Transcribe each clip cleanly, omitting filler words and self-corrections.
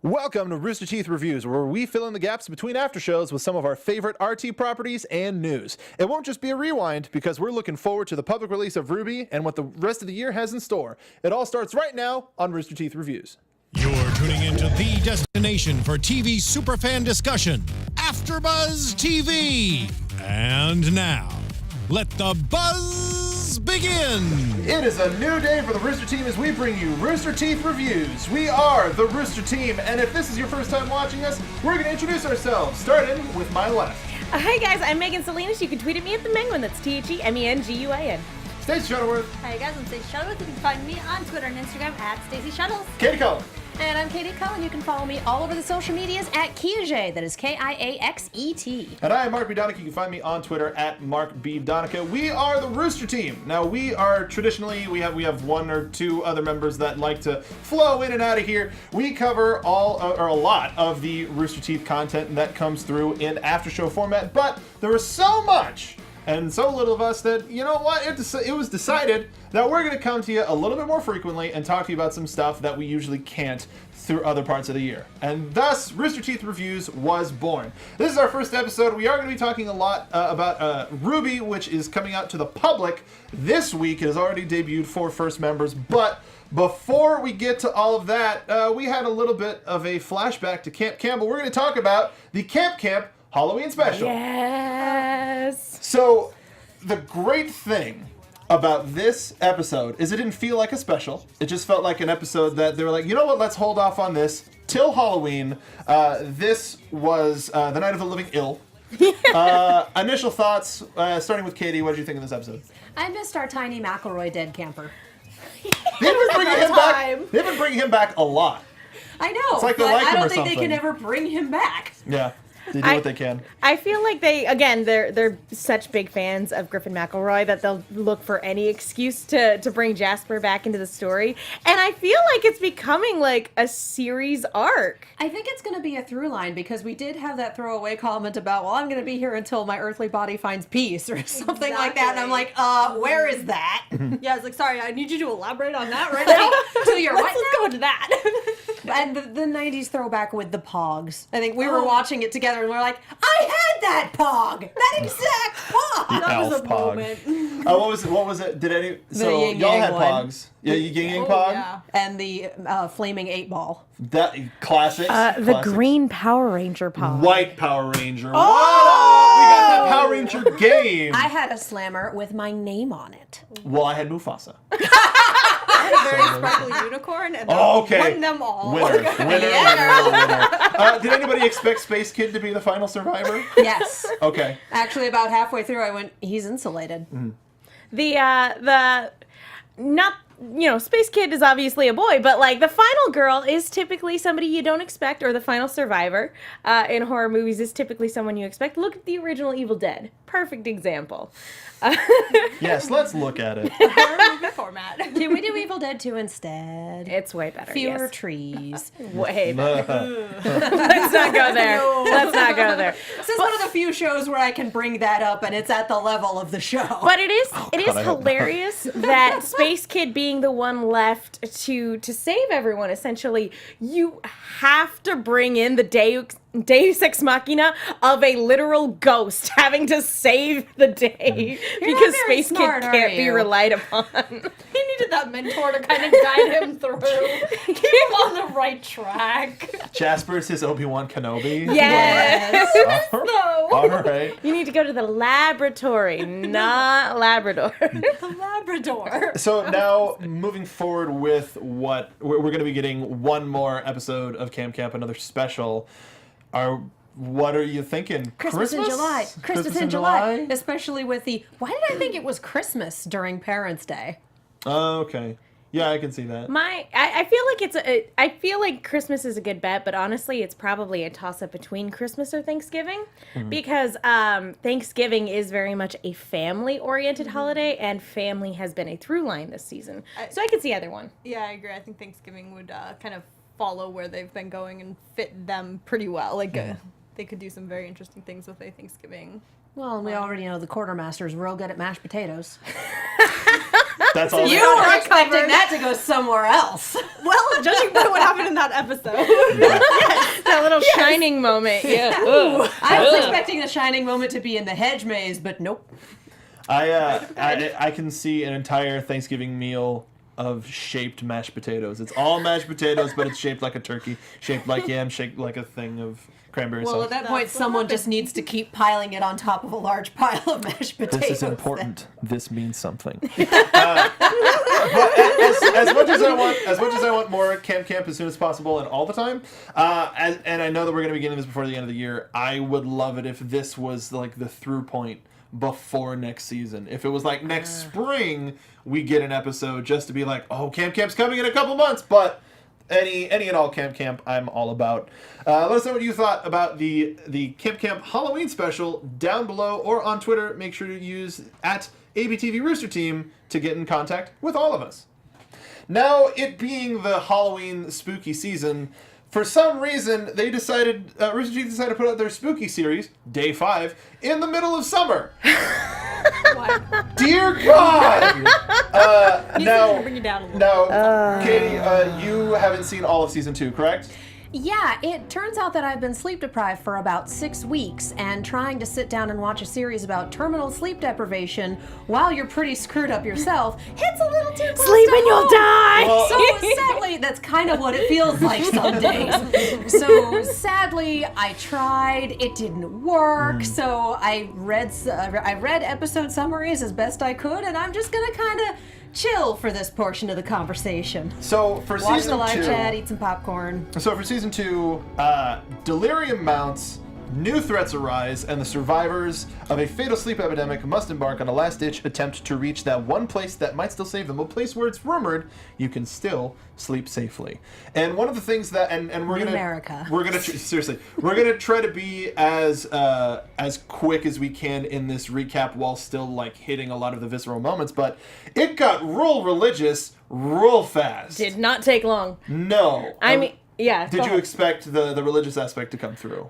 Welcome to Rooster Teeth Reviews, where we fill in the gaps between aftershows with some of our favorite RT properties and news. It won't just be a rewind, because we're looking forward to the public release of RWBY and what the rest of the year has in store. It all starts right now on Rooster Teeth Reviews. You're tuning into the destination for TV superfan discussion, AfterBuzz TV. And now, let the buzz begin. It is a new day for the Rooster Team as we bring you Rooster Teeth Reviews. We are the Rooster Team, and if this is your first time watching us, we're going to introduce ourselves, starting with my left. Hi guys, I'm Megan Salinas. You can tweet at me at the Menguin. That's TheMenguin. Stacey Shuttleworth. Hi guys, I'm Stacey Shuttleworth. You can find me on Twitter and Instagram at Stacey Shuttles. Katie Cullen. And I'm Katie Cullen. You can follow me all over the social medias at Kiaxet. That is Kiaxet. And I am Mark B. Donica. You can find me on Twitter at Mark B. Donica. We are the Rooster Team. Now, we are traditionally, we have one or two other members that like to flow in and out of here. We cover all, or a lot of the Rooster Teeth content that comes through in after-show format, but there was so much and so little of us that, you know what, it was decided that we're going to come to you a little bit more frequently and talk to you about some stuff that we usually can't through other parts of the year. And thus, Rooster Teeth Reviews was born. This is our first episode. We are going to be talking a lot about RWBY, which is coming out to the public this week. It has already debuted for first members, but before we get to all of that, we had a little bit of a flashback to Camp Campbell. We're going to talk about the Camp Halloween special. Yes. So, the great thing about this episode is it didn't feel like a special. It just felt like an episode that they were like, you know what, let's hold off on this till Halloween. This was The Night of the Living Ill. Initial thoughts, starting with Katie, what did you think of this episode? I missed our tiny McElroy dead camper. They've been bringing him back a lot. I know, It's like they but like I him or don't think they something. can ever bring him back. Yeah. They do what they can. I feel like they're such big fans of Griffin McElroy that they'll look for any excuse to bring Jasper back into the story. And I feel like it's becoming like a series arc. I think it's going to be a through line because we did have that throwaway comment about, well, I'm going to be here until my earthly body finds peace or something like that. And I'm like, where is that? Yeah, I was like, sorry, I need you to elaborate on that right now. So you're Let's right go into that. And the 90s throwback with the Pogs. I think we were watching it together and we were like, I had that Pog! That exact Pog! That was Elf a Pog. moment. What was it? Did any... So, yin y'all yang had one. Pogs. Yeah, you yin yang Pog? Yeah. And the flaming 8-ball. That, classics. The Classics. green Power Ranger pod. White Power Ranger. Oh! What up? We got that Power Ranger game. I had a slammer with my name on it. Well, I had Mufasa. I had a very sparkly unicorn, and won them all. Winner. Did anybody expect Space Kid to be the final survivor? Yes. Okay. Actually, about halfway through, I went, he's insulated. Space Kid is obviously a boy, but like the final girl is typically somebody you don't expect, or the final survivor in horror movies is typically someone you expect. Look at the original Evil Dead. Perfect example. Yes, let's look at it. Horror movie format. Can we do Evil Dead 2 instead? It's way better. Fewer yes. trees. Way better. Let's not go there. Let's not go there. This is one of the few shows where I can bring that up, and it's at the level of the show. But it is I hope not. hilarious that Space Kid being the one left to save everyone, essentially, you have to bring in the Deus Ex Machina of a literal ghost having to save the day You're because not very Space smart, Kid are can't be you? relied upon. He needed that mentor to kind of guide him through, keep him on the right track. Jasper's his Obi-Wan Kenobi. Yes. All right. You need to go to the laboratory, not Labrador. The Labrador. So now, moving forward with what we're going to be getting one more episode of Camp, another special. What are you thinking? Christmas in July. Christmas in July. Especially with the, why did I think it was Christmas during Parents' Day? Oh, okay. Yeah, I can see that. I feel like Christmas is a good bet, but honestly, it's probably a toss-up between Christmas or Thanksgiving, because Thanksgiving is very much a family-oriented holiday, and family has been a through line this season. So I could see either one. Yeah, I agree. I think Thanksgiving would kind of follow where they've been going and fit them pretty well. Like, they could do some very interesting things with a Thanksgiving. Well, we already know the quartermaster's real good at mashed potatoes. That's all. You were expecting that to go somewhere else. Well, judging by what happened in that episode. That little shining moment. Yeah. I was expecting the shining moment to be in the hedge maze, but nope. I can see an entire Thanksgiving meal of shaped mashed potatoes. It's all mashed potatoes, but it's shaped like a turkey, shaped like yam, shaped like a thing of cranberry Well, sauce. at that point, someone just needs to keep piling it on top of a large pile of mashed potatoes. This is important. This means something. But as much as I want more Camp as soon as possible and all the time, and I know that we're going to be getting this before the end of the year, I would love it if this was like the through point before next season. If it was like next spring, we get an episode just to be like, oh, Camp's coming in a couple months, but any and all Camp, I'm all about. Let us know what you thought about the Camp Halloween special down below or on Twitter. Make sure to use at ABTV Rooster Team to get in contact with all of us. Now, it being the Halloween spooky season, for some reason, they decided, Rooster Teeth decided to put out their spooky series, Day 5, in the middle of summer. Dear God! Now, bring it down a little. now, Katie, you haven't seen all of season 2, correct? Yeah, it turns out that I've been sleep deprived for about 6 weeks, and trying to sit down and watch a series about terminal sleep deprivation while you're pretty screwed up yourself hits a little too close Sleep to and you'll home. die! So sadly, that's kind of what it feels like some days. So sadly, I tried. It didn't work. So I read episode summaries as best I could, and I'm just gonna kind of chill for this portion of the conversation. So for Watch season the live 2, chat, eat some popcorn. So for season 2, delirium mounts, new threats arise, and the survivors of a fatal sleep epidemic must embark on a last-ditch attempt to reach that one place that might still save them, a place where it's rumored you can still sleep safely. And one of the things that, and we're gonna, America. we're gonna seriously, we're gonna try to be as quick as we can in this recap while still like hitting a lot of the visceral moments. But it got real religious, real fast. Did not take long. No, I mean, yeah. Did go you ahead. expect the religious aspect to come through?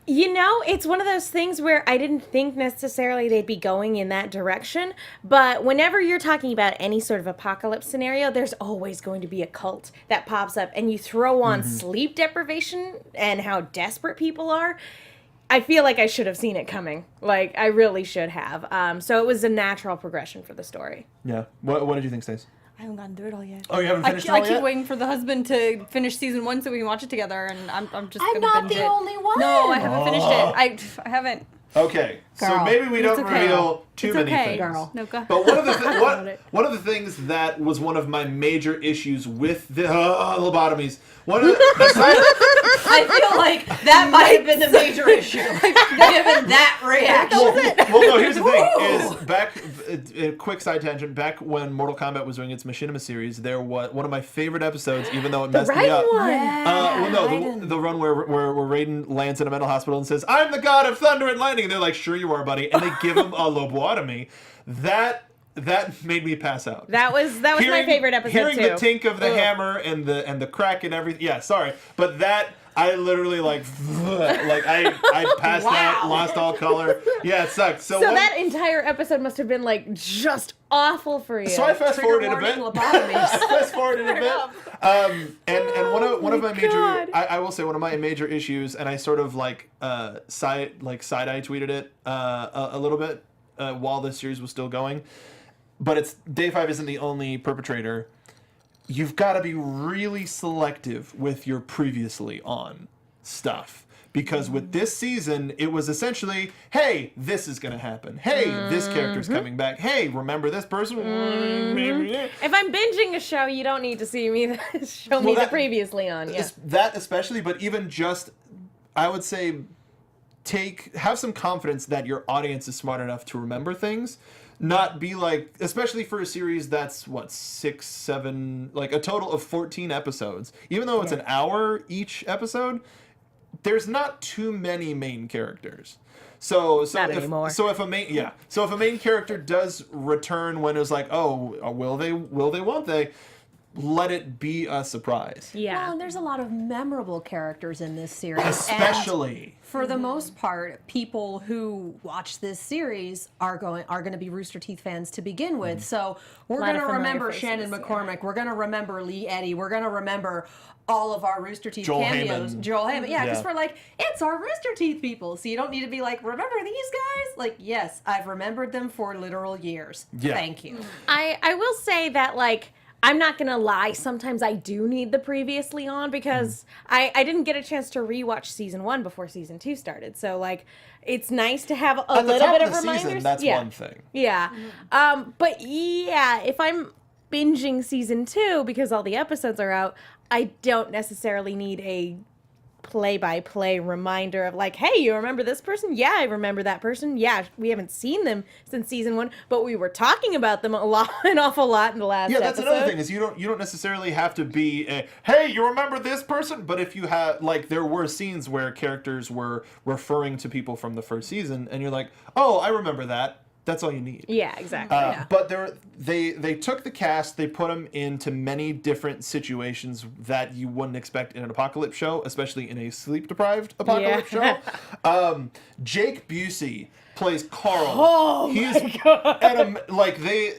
You know, it's one of those things where I didn't think necessarily they'd be going in that direction, but whenever you're talking about any sort of apocalypse scenario, there's always going to be a cult that pops up, and you throw on sleep deprivation and how desperate people are. I feel like I should have seen it coming. Like, I really should have. So it was a natural progression for the story. Yeah. What did you think, Stace? I haven't gotten through it all yet. Oh, you haven't finished it I all keep yet? waiting for the husband to finish season 1 so we can watch it together, and I'm just I'm gonna not binge the it. only one. No, I haven't finished it. I haven't. Okay, so Girl, maybe we don't it's okay. reveal too It's many okay. things. Girl. No, go ahead. But one of the one of the things that was one of my major issues with the lobotomies. One of the, I feel like that might have been the major issue, given that reaction. well, no. Here's the thing: is back. A quick side tangent. Back when Mortal Kombat was doing its Machinima series, there was one of my favorite episodes, even though it messed me up. The run where Raiden lands in a mental hospital and says, "I'm the god of thunder and lightning," and they're like, "Sure you are, buddy," and they give him a lobotomy. That made me pass out. That was my favorite episode hearing too. the tink of the hammer and the crack and everything. Yeah, sorry, but that I literally like I passed out, lost all color. Yeah, it sucked. So that entire episode must have been like just awful for you. So I fast forwarded a bit. Trigger warning, lobotomies. I fast forwarded a bit. And one of my major God. I will say one of my major issues, and I sort of side eye tweeted it a little bit while this series was still going. But it's Day 5 isn't the only perpetrator. You've got to be really selective with your previously on stuff. Because with this season, it was essentially, hey, this is going to happen. Hey, this character's coming back. Hey, remember this person? If I'm binging a show, you don't need to see me show me the previously on. Yeah. That especially, but even just, I would say, have some confidence that your audience is smart enough to remember things. Not be like, especially for a series that's what, 6, 7, like a total of 14 episodes. Even though it's an hour each episode, there's not too many main characters. So if a main character does return when it was like, oh, will they, won't they? let it be a surprise. Yeah. Well, and there's a lot of memorable characters in this series. Especially. And for the most part, people who watch this series are going to be Rooster Teeth fans to begin with. So we're lot going of to familiar remember faces, Shannon yeah. McCormick. We're going to remember Lee Eddy. We're going to remember all of our Rooster Teeth Joel cameos. Heyman. Joel Heyman. Yeah, because Yeah. we're like, it's our Rooster Teeth people. So you don't need to be like, remember these guys? Like, yes, I've remembered them for literal years. Yeah. Thank you. I will say that, like, I'm not gonna lie, sometimes I do need the previously on because I didn't get a chance to rewatch season 1 before season 2 started. So, like, it's nice to have a At the little top bit of of the reminders. season, that's yeah. one thing. Yeah. But yeah, if I'm binging season 2 because all the episodes are out, I don't necessarily need a play-by-play reminder of like, hey, you remember this person? Yeah, I remember that person. Yeah, we haven't seen them since season 1, but we were talking about them an awful lot in the last Yeah, that's episode. another thing is you don't necessarily have to be a, hey, you remember this person? But if you have, like, there were scenes where characters were referring to people from the first season, and you're like, oh, I remember that. That's all you need. Yeah, exactly. But they took the cast, they put them into many different situations that you wouldn't expect in an apocalypse show, especially in a sleep-deprived apocalypse show. Jake Busey plays Carl. Oh my God. And like they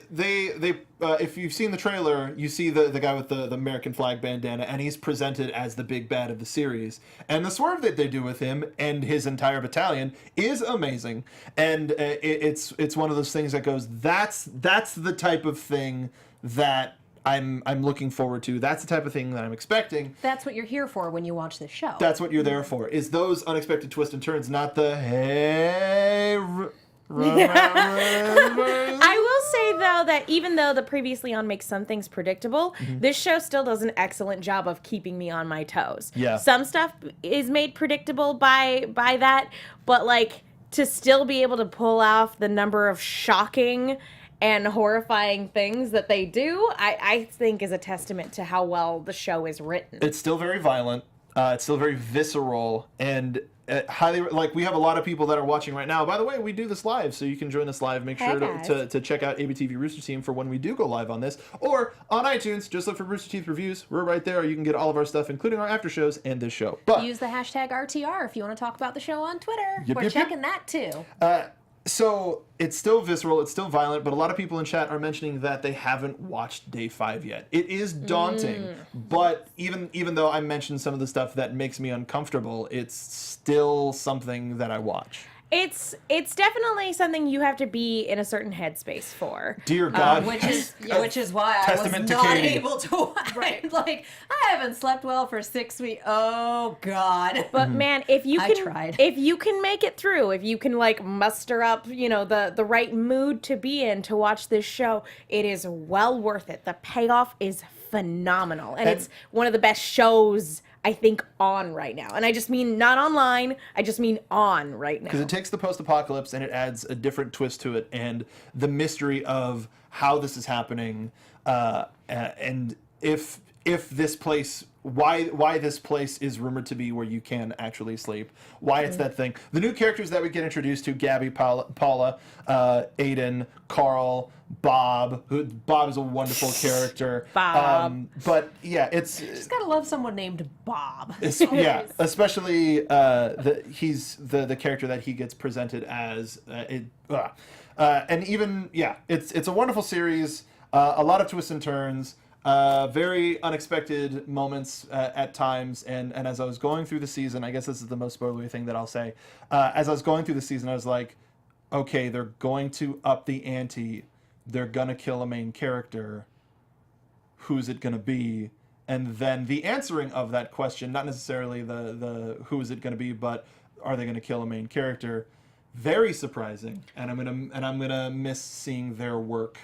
if you've seen the trailer, you see the guy with the American flag bandana, and he's presented as the big bad of the series. And the swerve that they do with him and his entire battalion is amazing. And it's one of those things that goes, that's the type of thing that I'm looking forward to. That's the type of thing that I'm expecting. That's what you're here for when you watch this show. That's what you're there for. Is those unexpected twists and turns, not the hey. I will say though that even though the previously on makes some things predictable, this show still does an excellent job of keeping me on my toes. Yeah. Some stuff is made predictable by that, but like to still be able to pull off the number of shocking and horrifying things that they do, I think is a testament to how well the show is written. It's still very violent. It's still very visceral, and highly, like, we have a lot of people that are watching right now. By the way, we do this live, so you can join us live. Make sure to check out ABTV Rooster Team for when we do go live on this, or on iTunes. Just look for Rooster Teeth Reviews. We're right there. You can get all of our stuff, including our after shows and this show. But use the hashtag RTR if you want to talk about the show on Twitter. Yep, We're yep, yep. checking that too. So it's still visceral, it's still violent, but a lot of people in chat are mentioning that they haven't watched day 5 yet. It is daunting, but even though I mentioned some of the stuff that makes me uncomfortable, it's still something that I watch. It's definitely something you have to be in a certain headspace for. Dear God. Which is why I was Testament to not Katie. able to watch. Like, I haven't slept well for 6 weeks. Oh God. But man, if you I can, tried. if you can make it through, if you can like muster up, the right mood to be in to watch this show, it is well worth it. The payoff is phenomenal, and it's one of the best shows I think on right now. And I just mean not online, I just mean on right now. Because it takes the post-apocalypse and it adds a different twist to it, and the mystery of how this is happening, and if this place, why this place is rumored to be where you can actually sleep, why it's that thing. The new characters that we get introduced to: Gabby, Paula, Aiden, Carl, Bob. Bob is a wonderful character. Bob. But yeah, it's Just gotta love someone named Bob. yeah, especially he's the character that he gets presented as. And even it's a wonderful series. A lot of twists and turns. Very unexpected moments at times, and as I was going through the season, I guess this is the most spoilery thing that I'll say. As I was going through the season, I was like, okay, they're going to up the ante. They're gonna kill a main character. Who's it gonna be? And then the answering of that question, not necessarily the who is it gonna be, but are they gonna kill a main character? Very surprising, and I'm gonna miss seeing their work.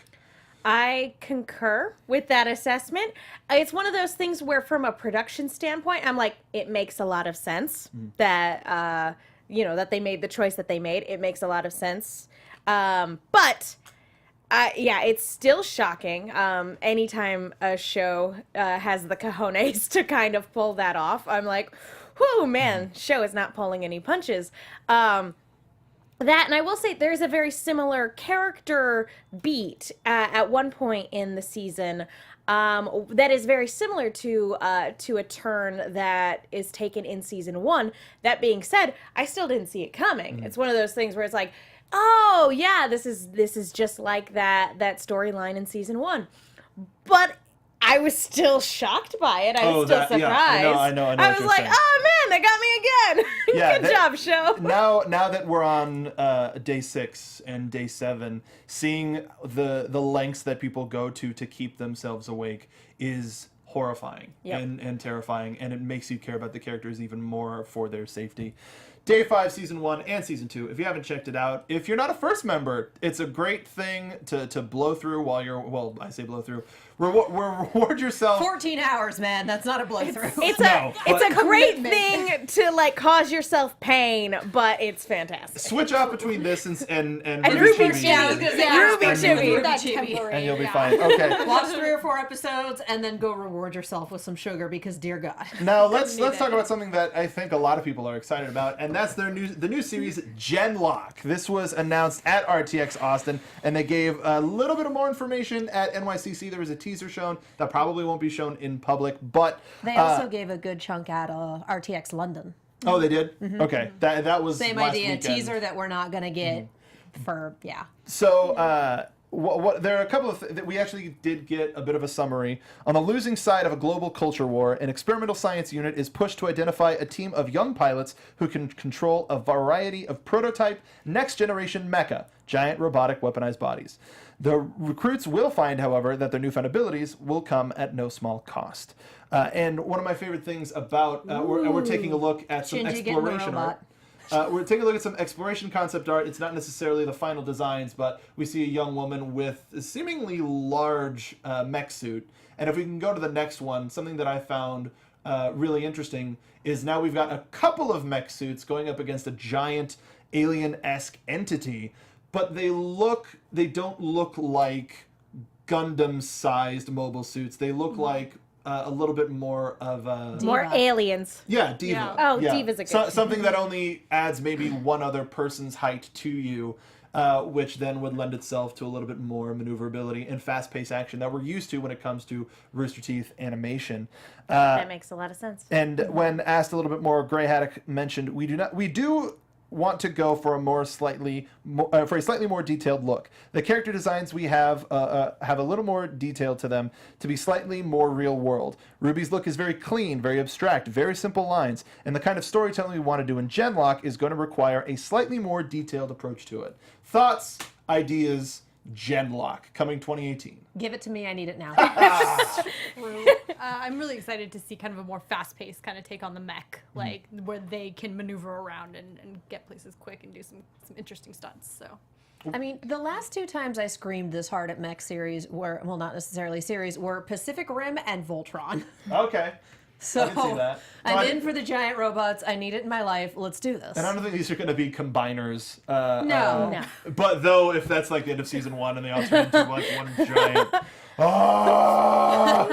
I concur with that assessment. It's one of those things where, from a production standpoint, I'm like, it makes a lot of sense that that they made the choice that they made. It makes a lot of sense, but it's still shocking. Anytime a show has the cojones to kind of pull that off, I'm like, whoo, man, show is not pulling any punches. That, and I will say there's a very similar character beat at one point in the season that is very similar to a turn that is taken in season 1. That being said, I still didn't see it coming. It's one of those things where it's like, oh yeah, this is just like that storyline in season 1, but I was still shocked by it. I was still surprised. Yeah, I know. I was like, oh man, they got me again. Yeah, Good job, show. Now that we're on day 6 and day 7, seeing the lengths that people go to keep themselves awake is horrifying and terrifying, and it makes you care about the characters even more for their safety. Day 5, Season 1, and Season 2. If you haven't checked it out, if you're not a first member, it's a great thing to blow through while you're, well, I say blow through, reward yourself. 14 hours, man. That's not a blow through. It's a great thing to like cause yourself pain, but it's fantastic. Switch out between this and RWBY Chibi. Yeah, I was gonna say, RWBY Chibi. And you'll be fine. Okay. Watch 3 or 4 episodes and then go reward yourself with some sugar because, dear God. Now let's talk about something that I think a lot of people are excited about, and that's the new series Genlock. This was announced at RTX Austin, and they gave a little bit of more information at NYCC. There was a teaser shown that probably won't be shown in public, but They also gave a good chunk at RTX London. oh, they did. Mm-hmm. Okay, that was Same last idea. weekend. Teaser that we're not gonna get for So, what there are a couple of that we actually did get a bit of a summary. On the losing side of a global culture war, an experimental science unit is pushed to identify a team of young pilots who can control a variety of prototype next-generation mecha, giant robotic weaponized bodies. The recruits will find, however, that their newfound abilities will come at no small cost. And one of my favorite things about we're taking a look at some Shinji exploration art. We're taking a look at some exploration concept art. It's not necessarily the final designs, but we see a young woman with a seemingly large mech suit. And if we can go to the next one, something that I found really interesting is now we've got a couple of mech suits going up against a giant alien-esque entity, but they don't look like Gundam-sized mobile suits. They look like a little bit more of a... More aliens. Yeah, Diva. Yeah. Oh, Diva's a good something that only adds maybe one other person's height to you, which then would lend itself to a little bit more maneuverability and fast-paced action that we're used to when it comes to Rooster Teeth animation. That makes a lot of sense. And when asked a little bit more, Grey Haddock mentioned we do want to go for a slightly more detailed look. The character designs we have a little more detail to them to be slightly more real world. RWBY's look is very clean, very abstract, very simple lines, and the kind of storytelling we want to do in Genlock is going to require a slightly more detailed approach to it. Thoughts, ideas, Genlock coming 2018. Give it to me. I need it now. I'm really excited to see kind of a more fast-paced kind of take on the mech, like where they can maneuver around and get places quick and do some interesting stunts. So, I mean, the last 2 times I screamed this hard at mech series were, well, not necessarily series, were Pacific Rim and Voltron. Okay. So I can see that. I'm in for the giant robots. I need it in my life. Let's do this. And I don't think these are going to be combiners. No. But though, if that's like the end of season 1 and they all turn into like one giant.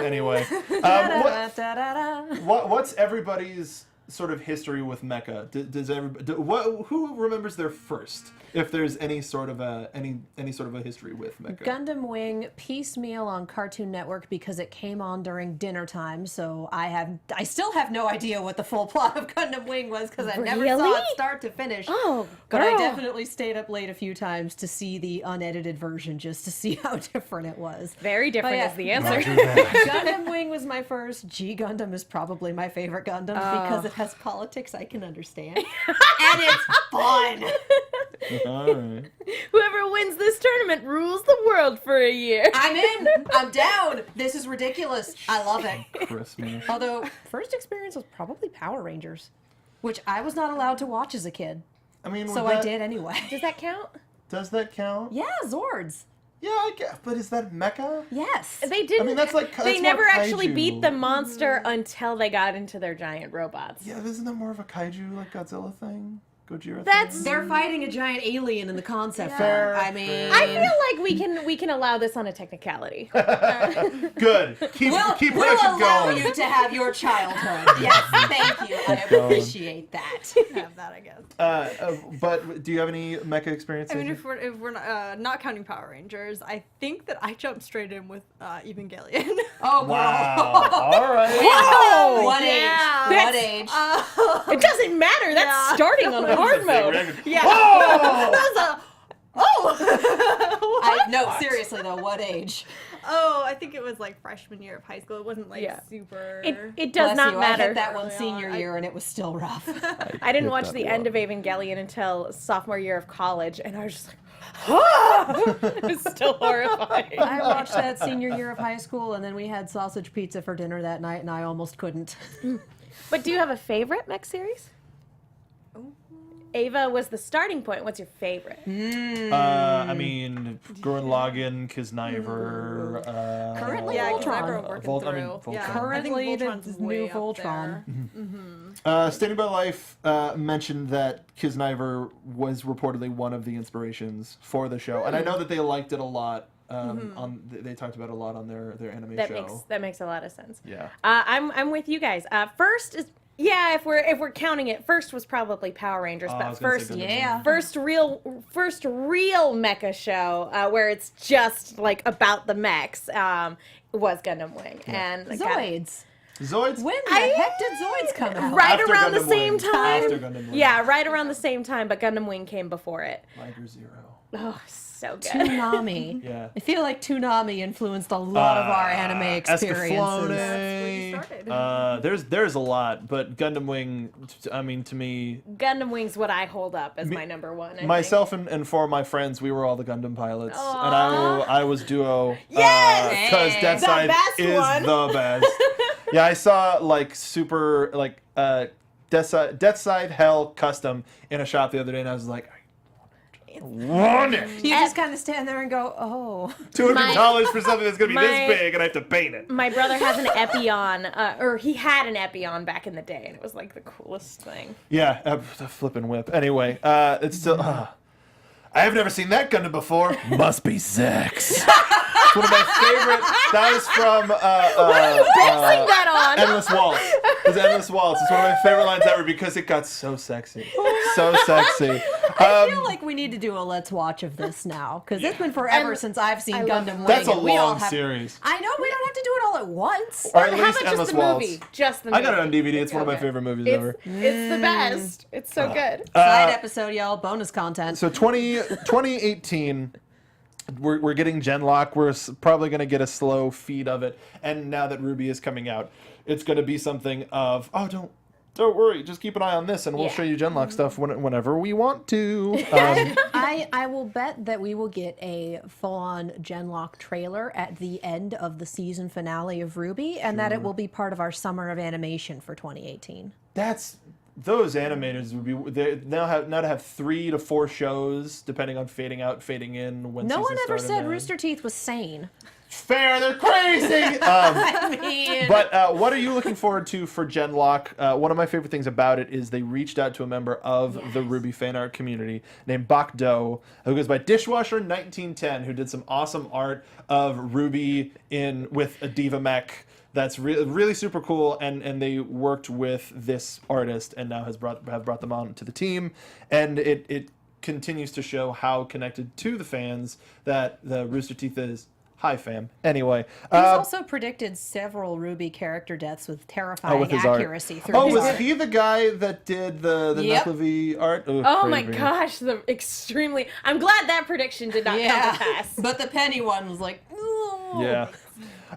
Anyway, what's everybody's sort of history with mecha? Who remembers their first? If there's any sort of a history with mecha. Gundam Wing piecemeal on Cartoon Network because it came on during dinner time. So I still have no idea what the full plot of Gundam Wing was because I never saw it start to finish. Oh, but I girl. definitely stayed up late a few times to see the unedited version just to see how different it was. Very different is the answer. Gundam Wing was my first. G Gundam is probably my favorite Gundam because it has politics I can understand and it's fun. All right. Whoever wins this tournament rules the world for a year. I'm in. I'm down. This is ridiculous. I love it. Christmas. Although, first experience was probably Power Rangers, which I was not allowed to watch as a kid. I mean, So I did anyway. Does that count? Does that count? Yeah, Zords. Yeah, I guess. But is that mecha? Yes. They didn't. I mean, that's like they that's never more actually kaiju. beat the monster until they got into their giant robots. Yeah, isn't that more of a kaiju like Godzilla thing? Gojira. That's- They're fighting a giant alien in the concept Fair, art. I mean, I feel like we can allow this on a technicality. Good. Keep we'll Richard allow going. you to have your childhood. Yes, thank you. I appreciate that. Have that, I guess. But do you have any mecha experience? I mean, if we're not counting Power Rangers, I think that I jumped straight in with Evangelion. Oh, girl. wow. All right. Whoa! What Yeah. age? What age? It doesn't matter. That's starting on hard mode. Yeah. Oh! No, seriously though, what age? Oh, I think it was like freshman year of high school. It wasn't like Yeah. super. It does Bless not you, I matter. hit that one Early senior on. year and it was still rough. I didn't watch the end of Evangelion until sophomore year of college, and I was just like, ah! It was still horrifying. I watched that senior year of high school and then we had sausage pizza for dinner that night and I almost couldn't. But do you have a favorite mech series? Ava was the starting point. What's your favorite? I mean, Gurren Lagann, Kisniver. Currently Yeah, because Voltron. I've been working Volt- I through. mean, Voltron. Yeah, Currently I think Voltron's the new way up Voltron. there. Standing by Life mentioned that Kisniver was reportedly one of the inspirations for the show, and I know that they liked it a lot. They talked about it a lot on their anime show. That makes a lot of sense. Yeah. I'm with you guys. First is if we're counting it, first was probably Power Rangers, I but was gonna say first Gundam Yeah. first real mecha show where it's just like about the mechs was Gundam Wing and Zoids. Zoids? When the heck did Zoids come out? right After around the Gundam same Wing. time. After Gundam Wing. Yeah, right around the same time, but Gundam Wing came before it. Liger Zero. Oh, so good. Toonami. Yeah. I feel like Toonami influenced a lot of our anime experiences. Escaflowne. There's a lot, but Gundam Wing, I mean, to me, Gundam Wing's what I hold up as my number one. I myself and four of my friends, we were all the Gundam pilots, Aw. and I was duo. Yes! Because Hey. Death The Side best is one. the best. Yeah, I saw like super like Death Side Hell custom in a shop the other day, and I was like, I want it. You just kind of stand there and go, oh. $200 for something that's gonna be my- this big, and I have to paint it. My brother has an Epion, or he had an Epion back in the day, and it was like the coolest thing. Yeah, the flipping whip. Anyway, it's still. I have never seen that Gundam before. Must be sex. It's one of my favorite. That was from Basing that on. Endless Waltz. It was Endless Waltz. It's one of my favorite lines ever because it got so sexy. So sexy. I feel like we need to do a let's watch of this now because it's been forever And since I've seen I love Gundam Wing. That's a and we all long have- series. I know we don't have to do it all at once. Or at How least about Endless just the Waltz. movie? Just the movie. I got it on DVD. It's one of my Okay. favorite movies It's, ever. it's the best. It's so good. Side episode, y'all. Bonus content. So 2018, we're getting Genlock. We're probably going to get a slow feed of it. And now that RWBY is coming out, it's going to be something of, oh, don't worry, just keep an eye on this, and we'll Yeah. show you Genlock stuff whenever we want to. I will bet that we will get a full-on Genlock trailer at the end of the season finale of RWBY, and that it will be part of our summer of animation for 2018. Those animators would be now to have 3 to 4 shows depending on fading out, fading in. When No one seasons ever start said and Rooster Teeth was sane. fair. They're crazy. I mean, But what are you looking forward to for Genlock? One of my favorite things about it is they reached out to a member of the RWBY fan art community named Bak Do, who goes by Dishwasher 1910, who did some awesome art of RWBY with a diva mech. That's really super cool, and they worked with this artist and now have brought them on to the team, and it continues to show how connected to the fans that the Rooster Teeth is. Hi, fam. Anyway, he's also predicted several RWBY character deaths with terrifying with his art. accuracy through Oh, his was art. he the guy that did the Yep. Nuclevi art? Oh my crazy. gosh, I'm glad that prediction did not come to pass. But the penny one was like, ooh. Yeah.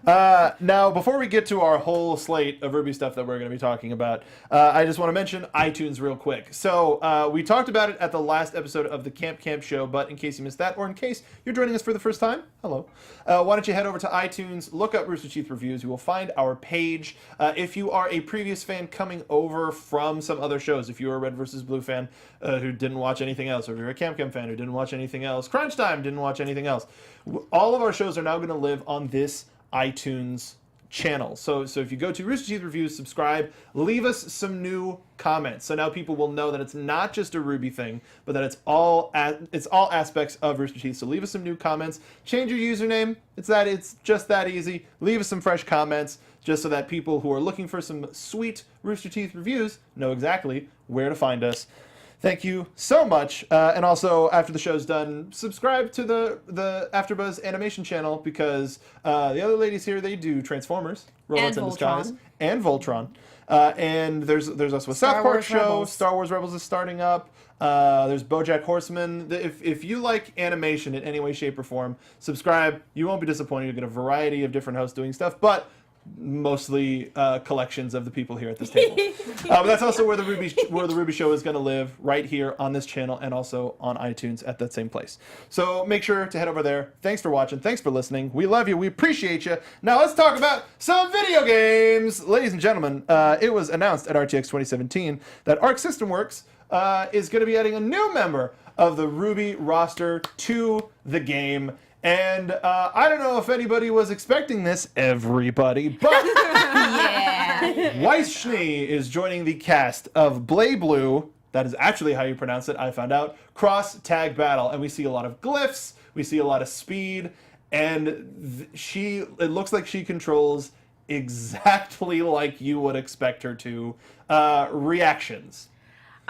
Now, before we get to our whole slate of RWBY stuff that we're going to be talking about, I just want to mention iTunes real quick. So we talked about it at the last episode of the Camp show, but in case you missed that, or in case you're joining us for the first time, hello. Why don't you head over to iTunes, look up Rooster Teeth Reviews. You will find our page. If you are a previous fan coming over from some other shows, if you are a Red vs. Blue fan who didn't watch anything else, or if you're a Camp fan who didn't watch anything else, Crunch Time didn't watch anything else, all of our shows are now going to live on this iTunes channel. So if you go to Rooster Teeth Reviews, subscribe, leave us some new comments. So now people will know that it's not just a RWBY thing, but that it's all aspects of Rooster Teeth. So leave us some new comments. Change your username. It's just that easy. Leave us some fresh comments, just so that people who are looking for some sweet Rooster Teeth reviews know exactly where to find us. Thank you so much. And also, after the show's done, subscribe to the AfterBuzz animation channel, because the other ladies here, they do Transformers, Robots in Disguise, and Voltron. And there's also a South Park show. Rebels. Star Wars Rebels is starting up. There's BoJack Horseman. If you like animation in any way, shape, or form, subscribe. You won't be disappointed. You'll get a variety of different hosts doing stuff, but mostly collections of the people here at this table. But that's also where the RWBY show is going to live, right here on this channel, and also on iTunes at that same place. So make sure to head over there. Thanks for watching. Thanks for listening. We love you. We appreciate you. Now let's talk about some video games. Ladies and gentlemen, it was announced at RTX 2017 that Arc System Works is going to be adding a new member of the RWBY roster to the game. And I don't know if anybody was expecting this, everybody, but Weisschnee is joining the cast of BlazBlue. That is actually how you pronounce it, I found out. Cross Tag Battle. And we see a lot of glyphs, we see a lot of speed, and it looks like she controls exactly like you would expect her to. Reactions.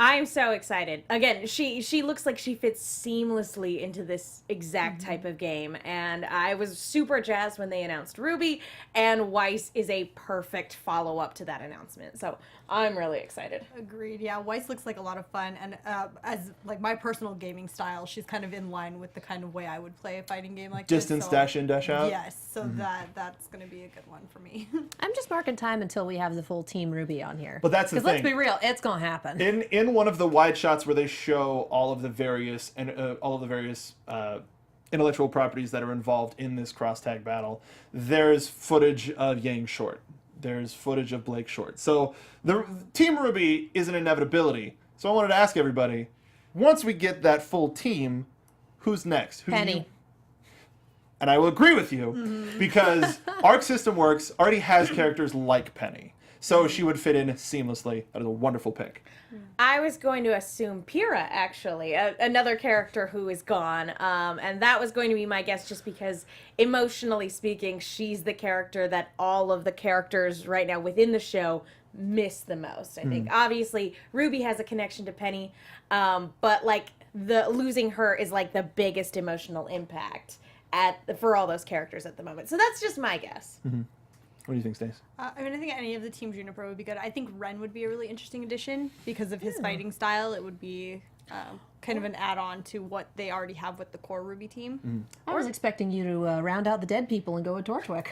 I'm so excited. Again, she looks like she fits seamlessly into this exact type of game, and I was super jazzed when they announced RWBY, and Weiss is a perfect follow-up to that announcement. So I'm really excited. Agreed. Yeah, Weiss looks like a lot of fun, and as like my personal gaming style, she's kind of in line with the kind of way I would play a fighting game like Distance, this. dash in, dash out. Yes, so that's going to be a good one for me. I'm just marking time until we have the full Team RWBY on here. But that's the thing. Because let's be real, it's gonna happen. In one of the wide shots where they show all of the various intellectual properties that are involved in this cross tag battle, there's footage of Yang Short. There's footage of Blake Short. So the Team RWBY is an inevitability. So I wanted to ask everybody, once we get that full team, who's next? Penny. And I will agree with you, because Arc System Works already has characters like Penny. So she would fit in seamlessly. That is a wonderful pick. I was going to assume Pyrrha, actually, another character who is gone, and that was going to be my guess, just because, emotionally speaking, she's the character that all of the characters right now within the show miss the most. I think, obviously, RWBY has a connection to Penny, but like losing her is like the biggest emotional impact for all those characters at the moment. So that's just my guess. What do you think, Stace? I mean, I think any of the Team Juniper would be good. I think Ren would be a really interesting addition because of his fighting style. It would be kind of an add-on to what they already have with the core RWBY team. I was expecting you to round out the dead people and go with Torchwick.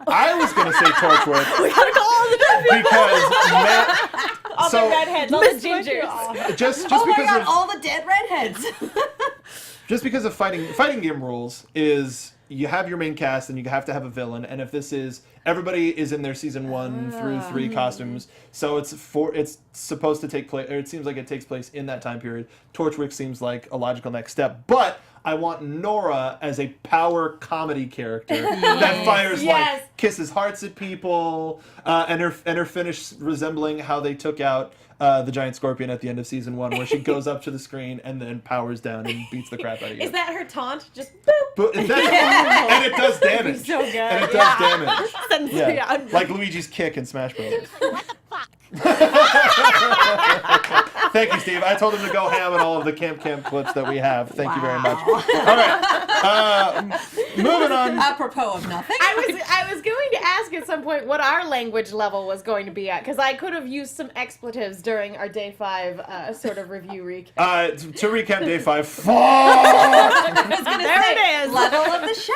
I was going to say Torchwick. We gotta call all the dead people! Because All the redheads, all the gingers. just Oh my because god, of all the dead redheads! just because of fighting game rules is you have your main cast and you have to have a villain, and if this is everybody is in their season 1 through 3 costumes, so it's supposed to take place, or it seems like it takes place in that time period. Torchwick seems like a logical next step, but I want Nora as a power comedy character that fires like kisses hearts at people, and her finish resembling how they took out the giant scorpion at the end of season 1, where she goes up to the screen and then powers down and beats the crap out of you. Is that her taunt? Just boop! And it does damage. So good. And it does damage. Yeah. Like Luigi's kick in Smash Bros. What the fuck? Thank you, Steve. I told him to go ham on all of the Camp clips that we have. Thank you very much. All right. Moving on. Apropos of nothing. I was going to ask at some point what our language level was going to be at, because I could have used some expletives during our day 5 sort of review recap. To recap day 5. Fuck! There it is. Level of the show.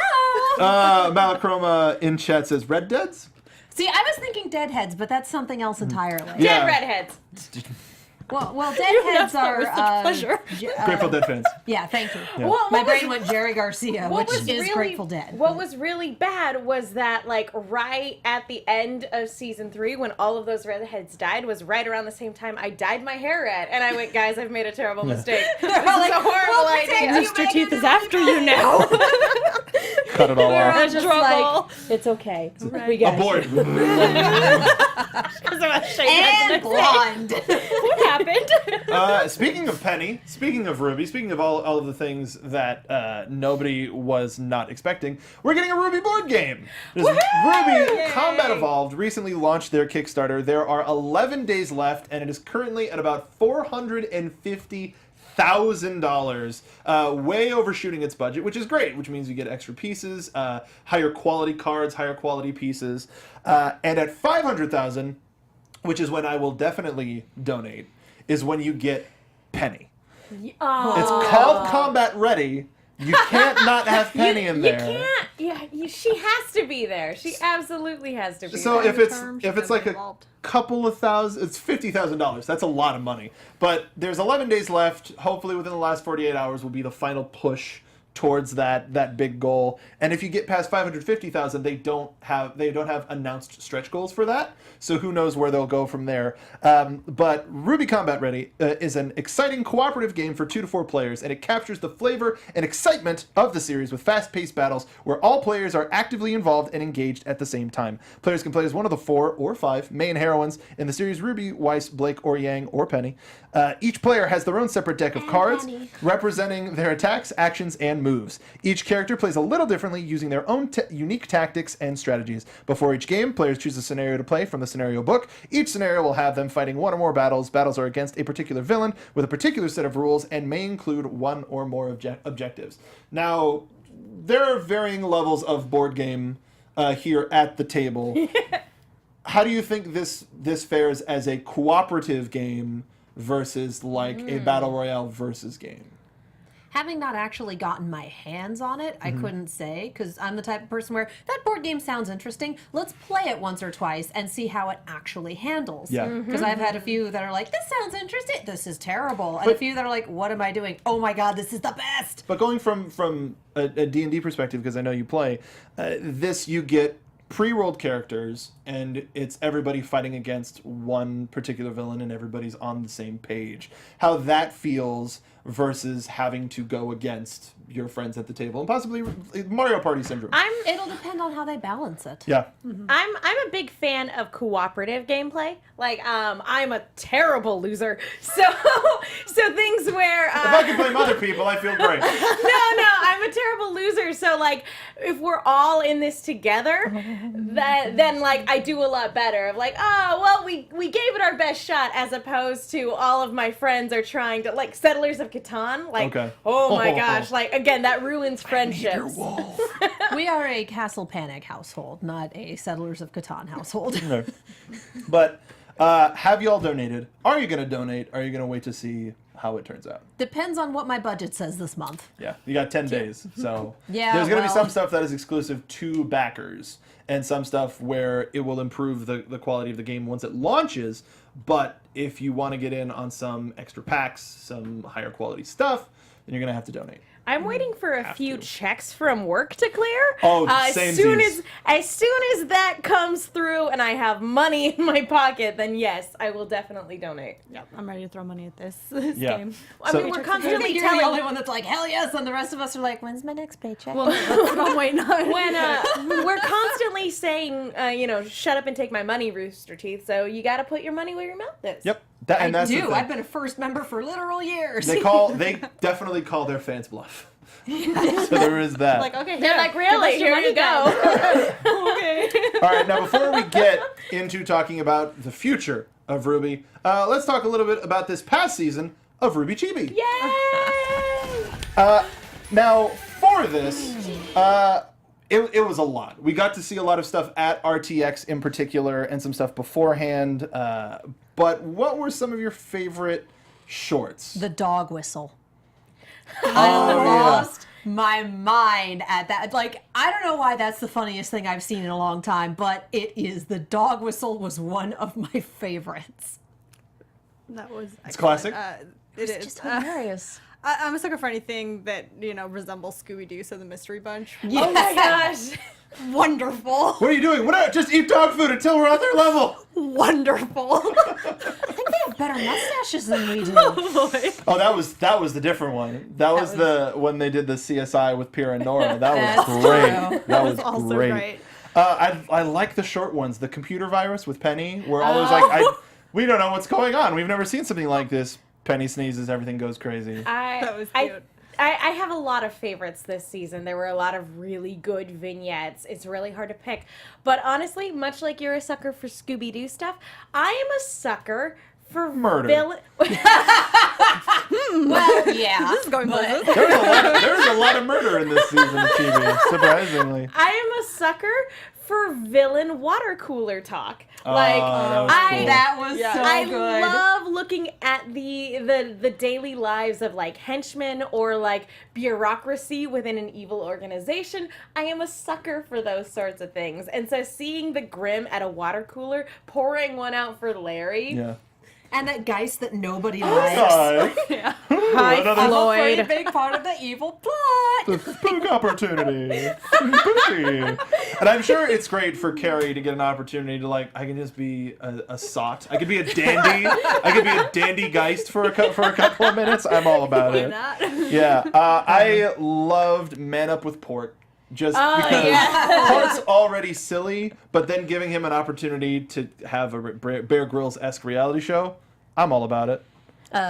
Malachroma in chat says Red Deads. See, I was thinking deadheads, but that's something else entirely. Yeah. Dead redheads. Well, Deadheads are pleasure. Grateful Dead fans. Yeah, thank you. Yeah. Well, My what brain was- went Jerry Garcia, What which was is really, Grateful Dead. What was really bad was that, like, right at the end of season 3, when all of those redheads died, was right around the same time I dyed my hair red, and I went, guys, I've made a terrible mistake. This is like, a horrible "We'll protect idea. you, Rooster Megan, Teeth is after you now. Cut it all We're off. all just like, It's okay. We got Abort. and blonde. What happened? Speaking of Penny, speaking of RWBY, speaking of all of the things that nobody was not expecting, we're getting a RWBY board game. RWBY Combat Evolved recently launched their Kickstarter. There are 11 days left, and it is currently at about $450,000, way overshooting its budget, which is great, which means you get extra pieces, higher quality cards, higher quality pieces, and at 500,000, which is when I will definitely donate, is when you get Penny. It's called Combat Ready. You can't not have Penny in there. You can't. Yeah, she has to be there. She absolutely has to be So there. if it's like a couple of thousand, it's $50,000. That's a lot of money. But there's 11 days left. Hopefully within the last 48 hours will be the final push towards that big goal. And if you get past 550,000, they don't have announced stretch goals for that. So who knows where they'll go from there. But RWBY Combat Ready is an exciting cooperative game for 2 to 4 players, and it captures the flavor and excitement of the series with fast-paced battles where all players are actively involved and engaged at the same time. Players can play as one of the 4 or 5 main heroines in the series: Ruby, Weiss, Blake, or Yang, or Penny. Each player has their own separate deck of cards representing their attacks, actions, and moves. Each character plays a little differently, using their own unique tactics and strategies. Before each game, players choose a scenario to play from the scenario book. Each scenario will have them fighting one or more battles. Battles are against a particular villain with a particular set of rules and may include one or more objectives. Now, there are varying levels of board game here at the table. How do you think this fares as a cooperative game versus like a battle royale versus game? Having not actually gotten my hands on it, I couldn't say, because I'm the type of person where that board game sounds interesting. Let's play it once or twice and see how it actually handles. Yeah. Because I've had a few that are like, this sounds interesting. This is terrible. And a few that are like, what am I doing? Oh my God, this is the best. But going from a D&D perspective, because I know you play, this you get pre-rolled characters, and it's everybody fighting against one particular villain, and everybody's on the same page. How that feels versus having to go against your friends at the table, and possibly Mario Party syndrome. It'll depend on how they balance it. Yeah. I'm a big fan of cooperative gameplay. Like, I'm a terrible loser, so things where If I can blame other people, I feel great. no, I'm a terrible loser. So like, if we're all in this together, then like I do a lot better. Of like, oh well, we gave it our best shot, as opposed to all of my friends are trying to, like, Settlers of Catan. Like, Okay. oh my gosh, like again, that ruins friendships. We are a Castle Panic household, not a Settlers of Catan household. No. But have you all donated? Are you going to donate? Are you going to wait to see how it turns out? Depends on what my budget says this month. Yeah, you got 10 days, so Yeah, there's going to be well- some stuff that is exclusive to backers, and some stuff where it will improve the quality of the game once it launches. But if you want to get in on some extra packs, some higher quality stuff, then you're going to have to donate. I'm waiting for a few to. checks from work to clear. Oh, as samesies. soon as that comes through and I have money in my pocket, then yes, I will definitely donate. Yep, I'm ready to throw money at this Yeah. game. I So- mean, we're You're constantly the only telling one that's like, hell yes, and the rest of us are like, when's my next paycheck? Well, that's what I'm waiting on. when we're constantly saying, shut up and take my money, Rooster Teeth. So you got to put your money where your mouth is. Yep. I That's the do. thing. I've been a first member for literal years. They definitely call their fans bluff. So there is that. Like, okay, They're here, like, give us really? your Here you money go. Okay. All right, now before we get into talking about the future of RWBY, let's talk a little bit about this past season of RWBY Chibi. Yay! Now, for this, it was a lot. We got to see a lot of stuff at RTX in particular, and some stuff beforehand. But what were some of your favorite shorts? The dog whistle. I lost my mind at that. Like, I don't know why that's the funniest thing I've seen in a long time, but it is. The dog whistle was one of my favorites. That was It's classic. It It's is. just hilarious. I'm a sucker for anything that, resembles Scooby-Doo, so the Mystery Bunch. Oh my gosh. Wonderful. What are you doing? Just eat dog food until we're on their level. Wonderful. I think they have better mustaches than we do. Oh, that was the different one. That was the when they did the CSI with Pira and Nora. That was That's great. true. That was also great. I like the short ones. The computer virus with Penny, where all those we don't know what's going on. We've never seen something like this. Penny sneezes, everything goes crazy. That was cute. I have a lot of favorites this season. There were a lot of really good vignettes. It's really hard to pick. But honestly, much like you're a sucker for Scooby-Doo stuff, I am a sucker for Murder. villain. Well, yeah. This is going places. There was a lot of murder in this season of TV, surprisingly. I am a sucker for villain water cooler talk. That was cool. That was so I good. love looking at the daily lives of like henchmen or like bureaucracy within an evil organization. I am a sucker for those sorts of things. And so seeing the Grim at a water cooler pouring one out for Larry. Yeah. And that Geist that nobody likes. Hi. Yeah. Hi, Another Floyd. A big part of the evil plot. spook opportunity. Spooky. And I'm sure it's great for Carrie to get an opportunity to I can just be a sot. I could be a dandy. I could be a dandy Geist for a couple of minutes. I'm all about it. Yeah. I loved Man Up with Port. Just because Port's already silly, but then giving him an opportunity to have a Bear Grylls-esque reality show, I'm all about it.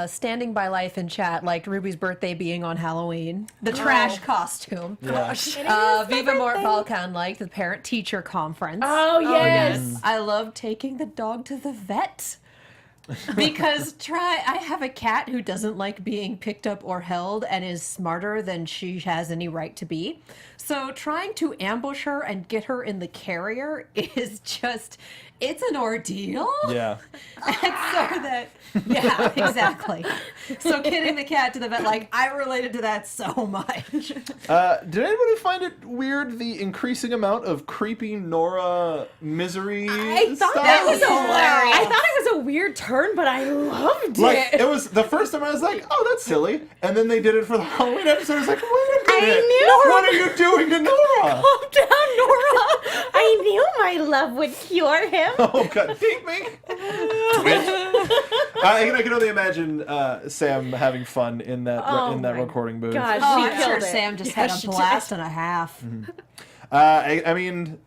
Standing by Life in chat liked Ruby's birthday being on Halloween. The trash costume. Yeah. Viva Mort Balkan liked the parent-teacher conference. Oh, yes. I love taking the dog to the vet. Because I have a cat who doesn't like being picked up or held and is smarter than she has any right to be. So trying to ambush her and get her in the carrier is just, it's an ordeal. Yeah. Yeah, exactly. So getting the cat to the vet, I related to that so much. Did anybody find it weird, the increasing amount of creepy Nora misery I thought stuff? that was hilarious. I thought it was a weird turn, but I loved Like, it. it was the first time I was like, oh, that's silly. And then they did it for the Halloween episode. I was like, wait a minute. knew. What are you doing to Nora? Calm down, Nora. I knew my love would cure him. Oh, God. Dink me. I can only imagine Sam having fun in that recording booth. Gosh, Oh, she I'm sure killed it. Sam just Yeah, had she a did. blast and a half. I mean,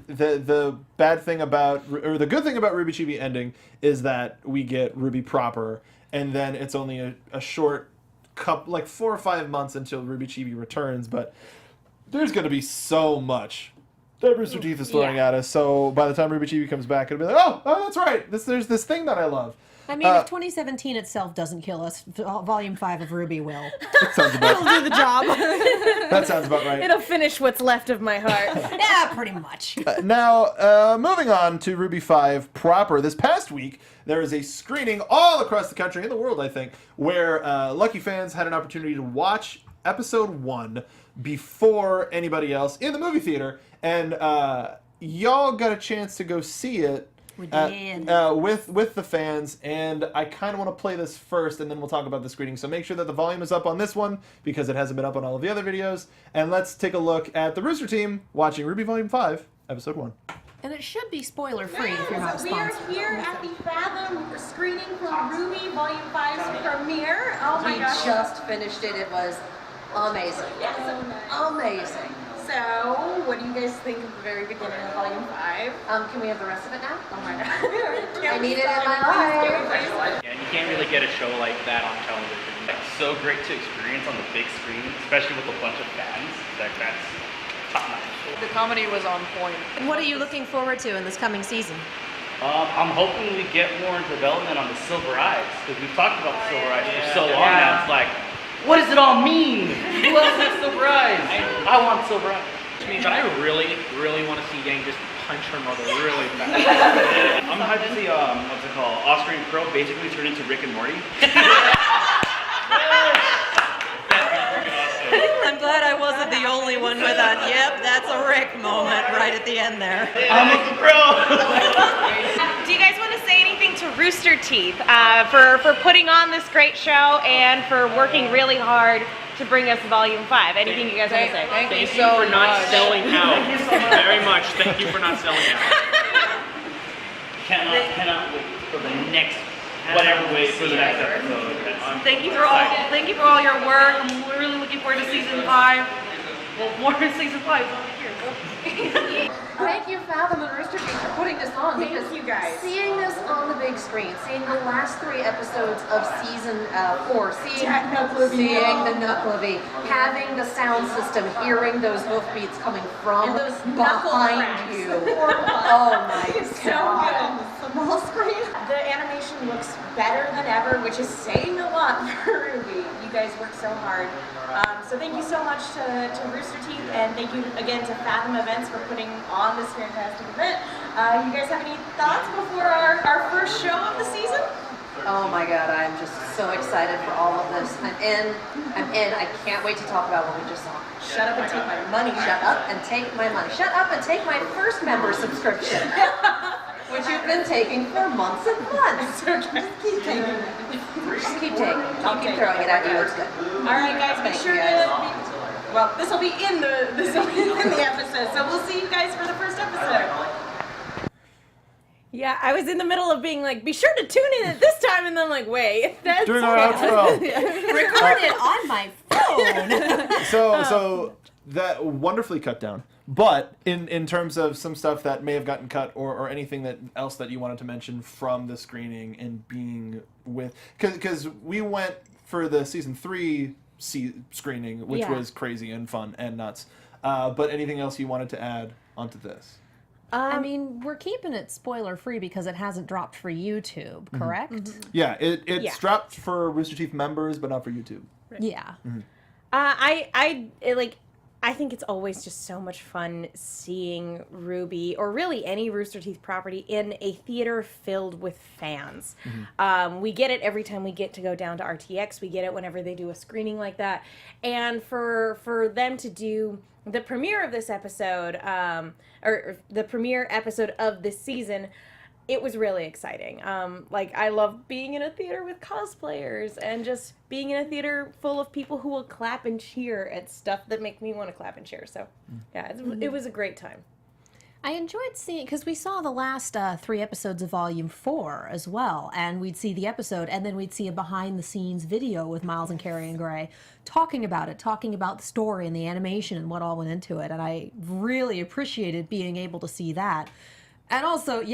the bad thing about, or the good thing about RWBY Chibi ending is that we get RWBY proper, and then it's only a short 4 or 5 months until RWBY Chibi returns, but there's going to be so much that Rooster Teeth is throwing at us, so by the time RWBY Chibi comes back, it'll be like, oh, that's right, there's this thing that I love. I mean, if 2017 itself doesn't kill us, Volume 5 of RWBY will. That sounds about, It'll do the job. that sounds about right. It'll finish what's left of my heart. Yeah, pretty much. Now, moving on to RWBY 5 proper. This past week, there is a screening all across the country, in the world, I think, where lucky fans had an opportunity to watch episode 1 before anybody else in the movie theater, and y'all got a chance to go see it. We did. With the fans, and I kind of want to play this first, and then we'll talk about the screening. So make sure that the volume is up on this one, because it hasn't been up on all of the other videos. And let's take a look at the Rooster Team watching RWBY Volume 5, Episode 1. And it should be spoiler-free if you're not We are sponsored. here at the Fathom screening from RWBY Volume 5's premiere. Oh my We gosh. just finished it. It was amazing. Amazing. So, what do you guys think of the very beginning of Volume 5? Can we have the rest of it now? Oh my god. I need it in my life. Yeah, you can't really get a show like that on television. It's so great to experience on the big screen, especially with a bunch of fans. That's top notch. The comedy was on point. And what are you looking forward to in this coming season? I'm hoping we get more in development on the Silver Eyes, because we've talked about the Silver Eyes for so long now. It's like, what does it all mean? Who else has Silver Eyes? I want Silver Eyes. But I really, really want to see Yang just punch her mother really fast. I'm hyped to see, what's it called? Oscar and Crow basically turn into Rick and Morty. I'm glad I wasn't the only one with a, yep, that's a Rick moment right at the end there. I'm Uncle Crow! Do you guys want to say anything to Rooster Teeth, for putting on this great show and for working really hard to bring us Volume 5. Anything you guys want to say? Thank you for not selling out. Thank you very much. Thank you for not selling out. Cannot wait for the next episode. Thank you for all your work. I'm really looking forward to season 5. Well, more than season 5. Thank you, Fathom and Rooster Team, for putting this on. Because you guys. Seeing this on the big screen, seeing the last 3 episodes of season 4, seeing the Knucklevi, having the sound system, hearing those hoofbeats coming from behind you. Oh my god. On the small screen. The animation looks better than ever, which is saying a lot for RWBY. You guys worked so hard. So thank you so much to Rooster Teeth, and thank you again to Fathom Events for putting on this fantastic event. You guys have any thoughts before our first show of the season? Oh my god, I'm just so excited for all of this. I'm in. I can't wait to talk about what we just saw. Shut up and take my money. Shut up and take my money. Shut up and take my first member subscription. Which you've been taking for months and months. Just keep taking it. Just keep taking it. I'll keep throwing it at you. It's good. All right, guys, be sure to. Well, this will be in the episode, so we'll see you guys for the first episode. Yeah, I was in the middle of being like, be sure to tune in at this time, and then I'm like, wait, that's During our outro. Record it on my phone. So that wonderfully cut down. But in terms of some stuff that may have gotten cut or anything else that you wanted to mention from the screening and being with, because we went for the season 3 screening, which was crazy and fun and nuts. But anything else you wanted to add onto this? I mean, we're keeping it spoiler free because it hasn't dropped for YouTube, correct? Mm-hmm. Yeah, it's dropped for Rooster Teeth members, but not for YouTube. Right. Yeah. I think it's always just so much fun seeing RWBY, or really any Rooster Teeth property, in a theater filled with fans. We get it every time we get to go down to RTX. We get it whenever they do a screening like that. And for them to do the premiere of this episode, or the premiere episode of this season, it was really exciting. I love being in a theater with cosplayers and just being in a theater full of people who will clap and cheer at stuff that make me want to clap and cheer. So, yeah, it was a great time. I enjoyed seeing, because we saw the last 3 episodes of Volume 4 as well, and we'd see the episode, and then we'd see a behind-the-scenes video with Miles and Carrie and Gray talking about it, talking about the story and the animation and what all went into it, and I really appreciated being able to see that. And also,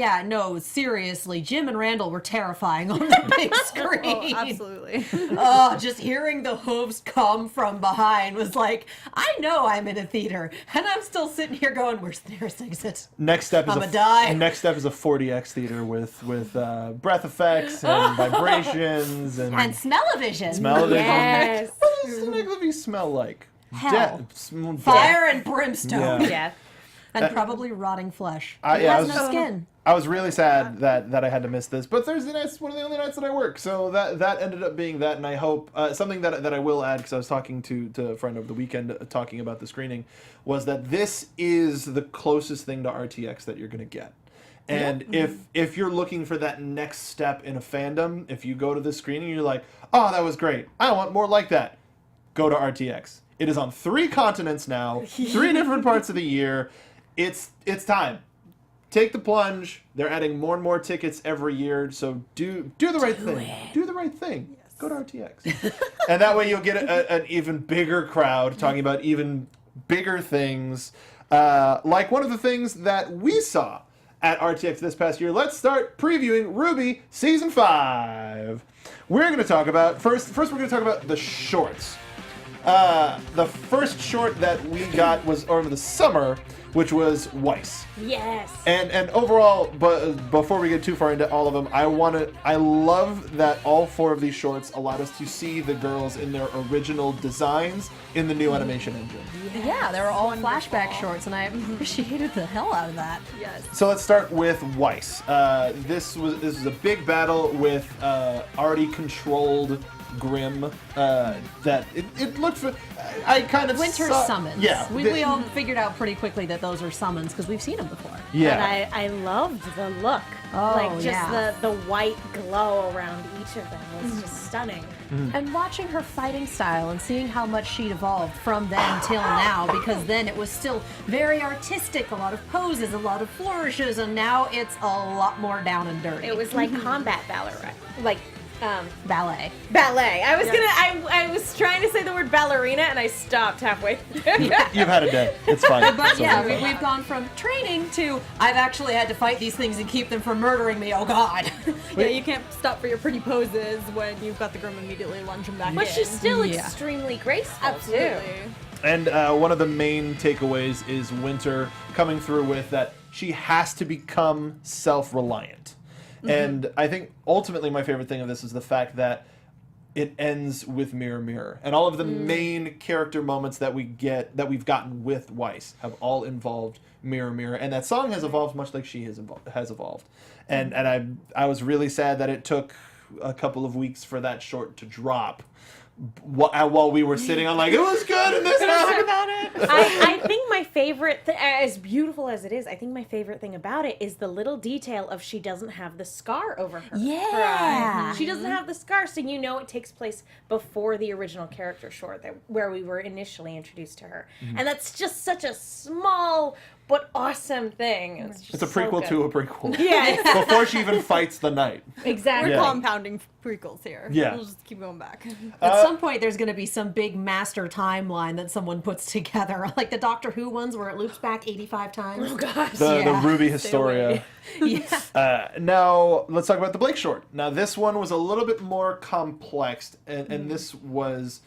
seriously, Jim and Randall were terrifying on the big screen. Oh, absolutely. Just hearing the hooves come from behind was like, I know I'm in a theater, and I'm still sitting here going, where's the nearest exit? Next step is Next step is a 40x theater with breath effects and vibrations and smell-o-vision. Smell-o-vision. Yes. What does the Knucklevi smell like? Hell. Death. Fire and brimstone. Yeah. And probably rotting flesh. I It has no skin. I was really sad that I had to miss this, but Thursday night's one of the only nights that I work, so that ended up being that, and I hope something that I will add, because I was talking to a friend over the weekend talking about the screening, was that this is the closest thing to RTX that you're going to get. And if you're looking for that next step in a fandom, if you go to the screening, you're like, oh, that was great, I want more like that, go to RTX. It is on 3 continents now, 3 different parts of the year. It's time. Take the plunge. They're adding more and more tickets every year, so do the right thing. Do the right thing. Yes. Go to RTX. And that way you'll get an even bigger crowd talking about even bigger things. Like one of the things that we saw at RTX this past year. Let's start previewing RWBY Season 5. We're going to talk about, first we're going to talk about the shorts. The first short that we got was over the summer, which was Weiss. Yes. And overall, but before we get too far into all of them, I love that all 4 of these shorts allowed us to see the girls in their original designs in the new animation engine. Yeah, they were all flashback shorts, and I appreciated the hell out of that. Yes. So let's start with Weiss. This was a big battle with already controlled grim. That it looked for. I kind of Winter saw, summons. Yeah, We all figured out pretty quickly that those are summons because we've seen them before. Yeah. But I loved the look. Oh, like just yeah. the white glow around each of them was just stunning. And watching her fighting style and seeing how much she'd evolved from then till now, because then it was still very artistic, a lot of poses, a lot of flourishes, and now it's a lot more down and dirty. It was like combat ballet, like ballet. ballet. I was trying to say the word ballerina and I stopped halfway. You've had a day. It's fine. But It's yeah, okay. we've gone from training to I've actually had to fight these things and keep them from murdering me. Oh God! Yeah, you can't stop for your pretty poses when you've got the Grim immediately lunge him back But in. she's still Yeah. extremely graceful too. Absolutely. And one of the main takeaways is Winter coming through with that she has to become self-reliant. And I think ultimately my favorite thing of this is the fact that it ends with Mirror Mirror. And all of the main character moments that we've gotten with Weiss have all involved Mirror Mirror. And that song has evolved much like she has evolved. And I was really sad that it took a couple of weeks for that short to drop. While we were sitting on like, it was good and this and that about it. I think my favorite, as beautiful as it is, I think my favorite thing about it is the little detail of she doesn't have the scar over her. Yeah. She doesn't have the scar, so you know it takes place before the original character short where we were initially introduced to her. And that's just such a small but awesome thing. It's a prequel to a prequel. Yeah, Before she even fights the knight. exactly. We're Yeah. compounding prequels here. Yeah. We'll just keep going back. At some point, there's going to be some big master timeline that someone puts together, like the Doctor Who ones where it loops back 85 times. Oh gosh. The Yeah. Ruby Historia. Yeah. Now, let's talk about the Blake short. Now, this one was a little bit more complex, and this was,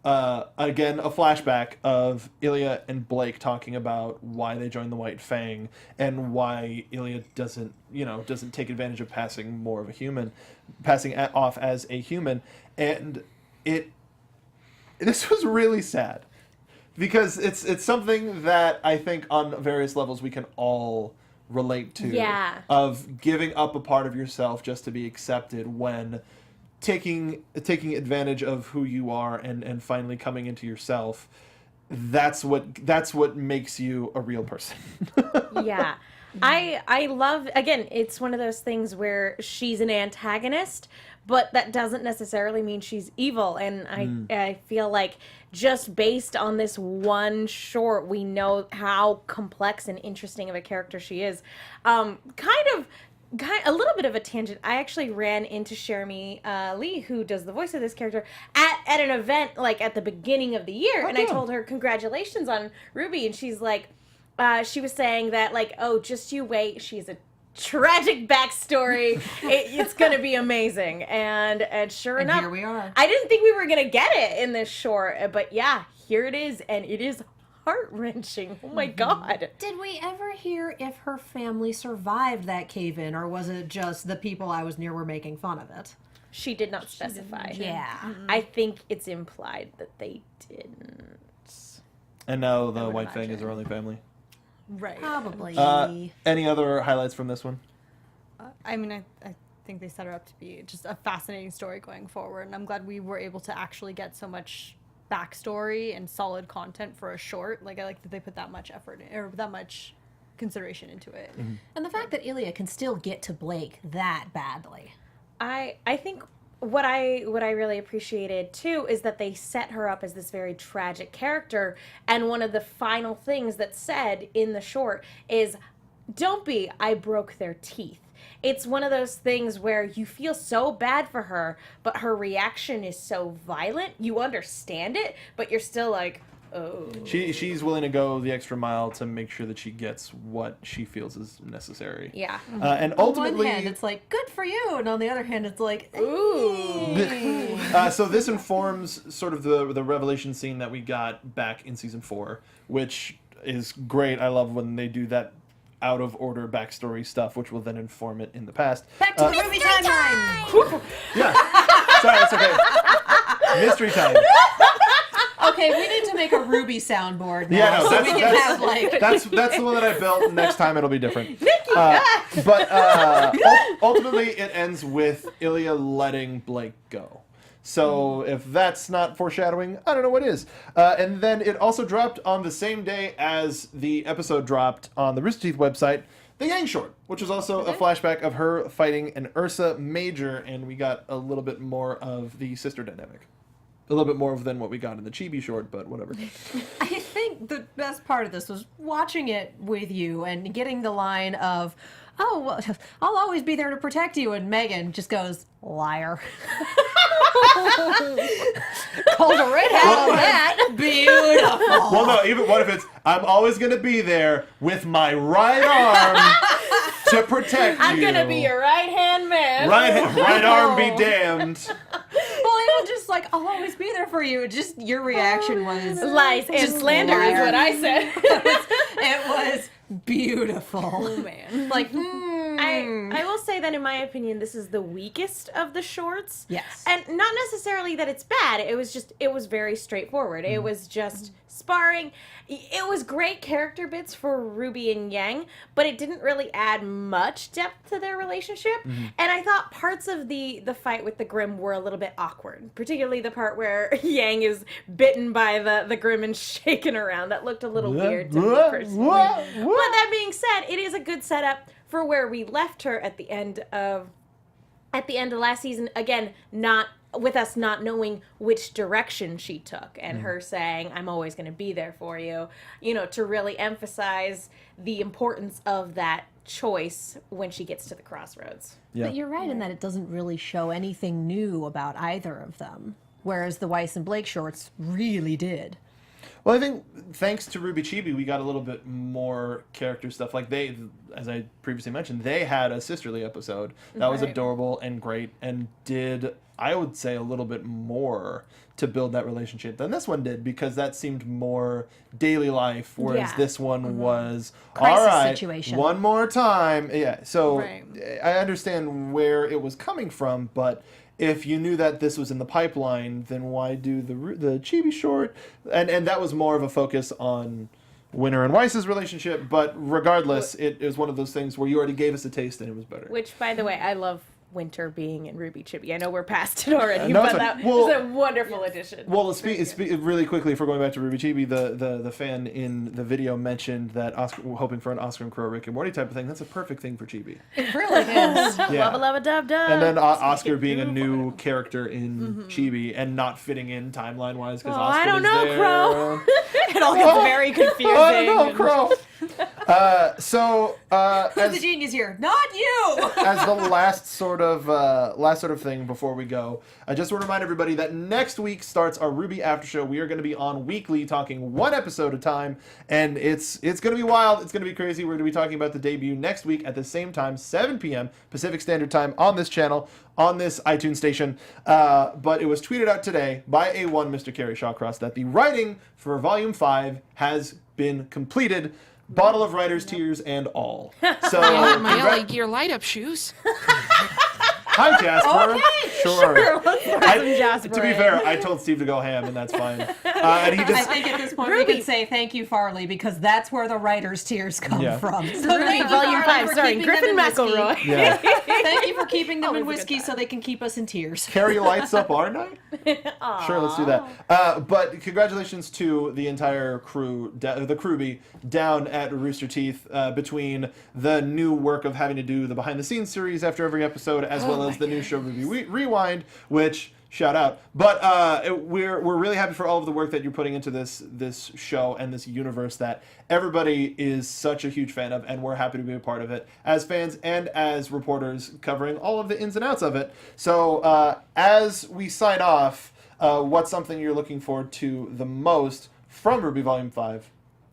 again, a flashback of Ilya and Blake talking about why they joined the White Fang and why Ilya doesn't take advantage of passing off as a human. And this was really sad because it's something that I think on various levels we can all relate to. Yeah. Of giving up a part of yourself just to be accepted when taking advantage of who you are and finally coming into yourself. That's what makes you a real person. Yeah. I love, again, it's one of those things where she's an antagonist, but that doesn't necessarily mean she's evil. And I feel like just based on this one short, we know how complex and interesting of a character she is. A little bit of a tangent. I actually ran into Jeremy Lee, who does the voice of this character, at an event like at the beginning of the year, and I told her congratulations on RWBY, and she's like, she was saying that like, oh, just you wait, she's a tragic backstory. It's gonna be amazing, and sure enough, here we are. I didn't think we were gonna get it in this short, but yeah, here it is, and it is heart-wrenching. Oh my God. Did we ever hear if her family survived that cave-in, or was it just the people I was near were making fun of it? She did not specify. Yeah. I think it's implied that they didn't. And now the White Fang is her only family. Right. Probably. Any other highlights from this one? I mean, I think they set her up to be just a fascinating story going forward, and I'm glad we were able to actually get so much backstory and solid content for a short. Like, I like that they put that much effort or that much consideration into it. And the fact that Ilya can still get to Blake that badly. I think what I really appreciated too is that they set her up as this very tragic character, and one of the final things that's said in the short is, "Don't be, I broke their teeth." It's one of those things where you feel so bad for her, but her reaction is so violent. You understand it, but you're still like, oh. She's willing to go the extra mile to make sure that she gets what she feels is necessary. Yeah. And On ultimately, one hand, it's like, good for you, and on the other hand, it's like, Ooh. so this informs sort of the revelation scene that we got back in season 4, which is great. I love when they do that out of order backstory stuff, which will then inform it in the past. back to the RWBY timeline! Yeah. Sorry, that's okay. Mystery time. Okay, we need to make a RWBY soundboard now, Yeah, no, so we can have like... that's the one that I built. Next time it'll be different. But ultimately, it ends with Ilya letting Blake go. So if that's not foreshadowing, I don't know what is. And then it also dropped on the same day as the episode dropped on the Rooster Teeth website, the Yang short, which was also a flashback of her fighting an Ursa Major, and we got a little bit more of the sister dynamic. A little bit more than what we got in the Chibi short, but whatever. I think the best part of this was watching it with you and getting the line of, "Oh, well, I'll always be there to protect you," and Megan just goes, "Liar." Called a red hat on that. Beautiful. Well, no, even what if it's, "I'm always going to be there with my right arm to protect you. I'm gonna be your right-hand man." Right arm be damned. Well, even just like, "I'll always be there for you." Just your reaction was Lies and slander is what I said. It was beautiful. Oh man. Like, I will say that in my opinion, this is the weakest of the shorts. Yes. And not necessarily that it's bad. It was very straightforward. It was just sparring. It was great character bits for Ruby and Yang, but it didn't really add much depth to their relationship. And I thought parts of the fight with the Grimm were a little bit awkward, particularly the part where Yang is bitten by the Grimm and shaken around. That looked a little weird to me personally. But that being said, it is a good setup for where we left her at the end of last season. Again, not with us not knowing which direction she took, and her saying, "I'm always going to be there for you," to really emphasize the importance of that choice when she gets to the crossroads. Yeah. But you're right in that it doesn't really show anything new about either of them, whereas the Weiss and Blake shorts really did. Well, I think thanks to RWBY Chibi, we got a little bit more character stuff. Like they, as I previously mentioned, they had a sisterly episode that was adorable and great, and did, I would say, a little bit more to build that relationship than this one did, because that seemed more daily life, whereas this one was, Crisis all right, situation. one more time. Yeah, so Right. I understand where it was coming from, but if you knew that this was in the pipeline, then why do the Chibi short? And that was more of a focus on Winter and Weiss's relationship, but regardless, it is one of those things where you already gave us a taste and it was better. Which, by the way, I love Winter being in RWBY Chibi. I know we're past it already, No, but it's that fine. Well, was a wonderful addition. Well, really quickly, if we're going back to RWBY Chibi, the fan in the video mentioned that Oscar, hoping for an Oscar and Crow Rick and Morty type of thing. That's a perfect thing for Chibi. It really is. Yeah. Love a dub dub. And then Oscar being a new character in Chibi and not fitting in timeline wise because Oscar I don't was know, there. Crow. It all gets very confusing. I don't know, Crow. Who's the genius here? Not you! As the last sort of thing before we go, I just want to remind everybody that next week starts our RWBY After Show. We are going to be on weekly, talking one episode at a time, and it's going to be wild. It's going to be crazy. We're going to be talking about the debut next week at the same time, 7 p.m. Pacific Standard Time on this channel, on this iTunes station. But it was tweeted out today by A1 Mr. Kerry Shawcross that the writing for Volume 5 has been completed. Bottle of writer's tears and all. So My LA Gear light up shoes. Hi, Jasper. Okay. Sure. Jasper To be in. fair, I told Steve to go ham, and that's fine. And he I just think at this point we can say thank you, Farley, because that's where the writer's tears come Yeah. from. So RWBY thank you, Volume Farley, 5 for starring keeping Griffin them in whiskey. McElroy. yeah. Thank you for keeping them in Always a good whiskey time. so they can keep us in tears. Carry lights up our night. Sure, let's do that. But congratulations to the entire crew, the crewbie down at Rooster Teeth, between the new work of having to do the behind the scenes series after every episode, as well as the new show Movie Rewind, which shout out. But we're really happy for all of the work that you're putting into this show and this universe that everybody is such a huge fan of, and we're happy to be a part of it as fans and as reporters covering all of the ins and outs of it. So as we sign off, what's something you're looking forward to the most from RWBY Volume 5,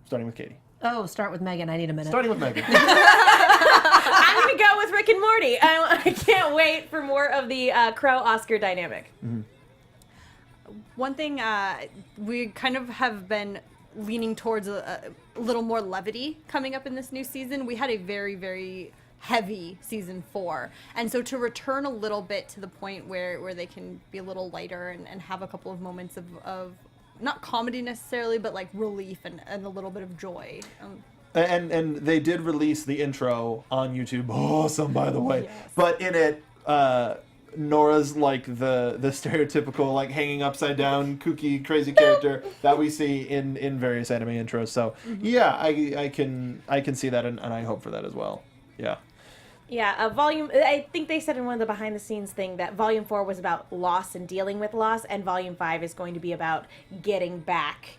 starting with Katie? Oh, start with Megan. I need a minute. Starting with Megan. I'm going to go with Rick and Morty. I can't wait for more of the Crow-Oscar dynamic. Mm-hmm. One thing we kind of have been leaning towards a little more levity coming up in this new season. We had a very, very heavy season 4, and so to return a little bit to the point where they can be a little lighter and have a couple of moments of not comedy necessarily, but like relief and a little bit of joy. And they did release the intro on YouTube. Awesome, by the way. Yes. But in it, Nora's like the stereotypical like hanging upside down, kooky, crazy character that we see in various anime intros. So yeah, I can see that, and I hope for that as well. Yeah. Yeah, Volume. I think they said in one of the behind the scenes thing that Volume 4 was about loss and dealing with loss, and Volume 5 is going to be about getting back,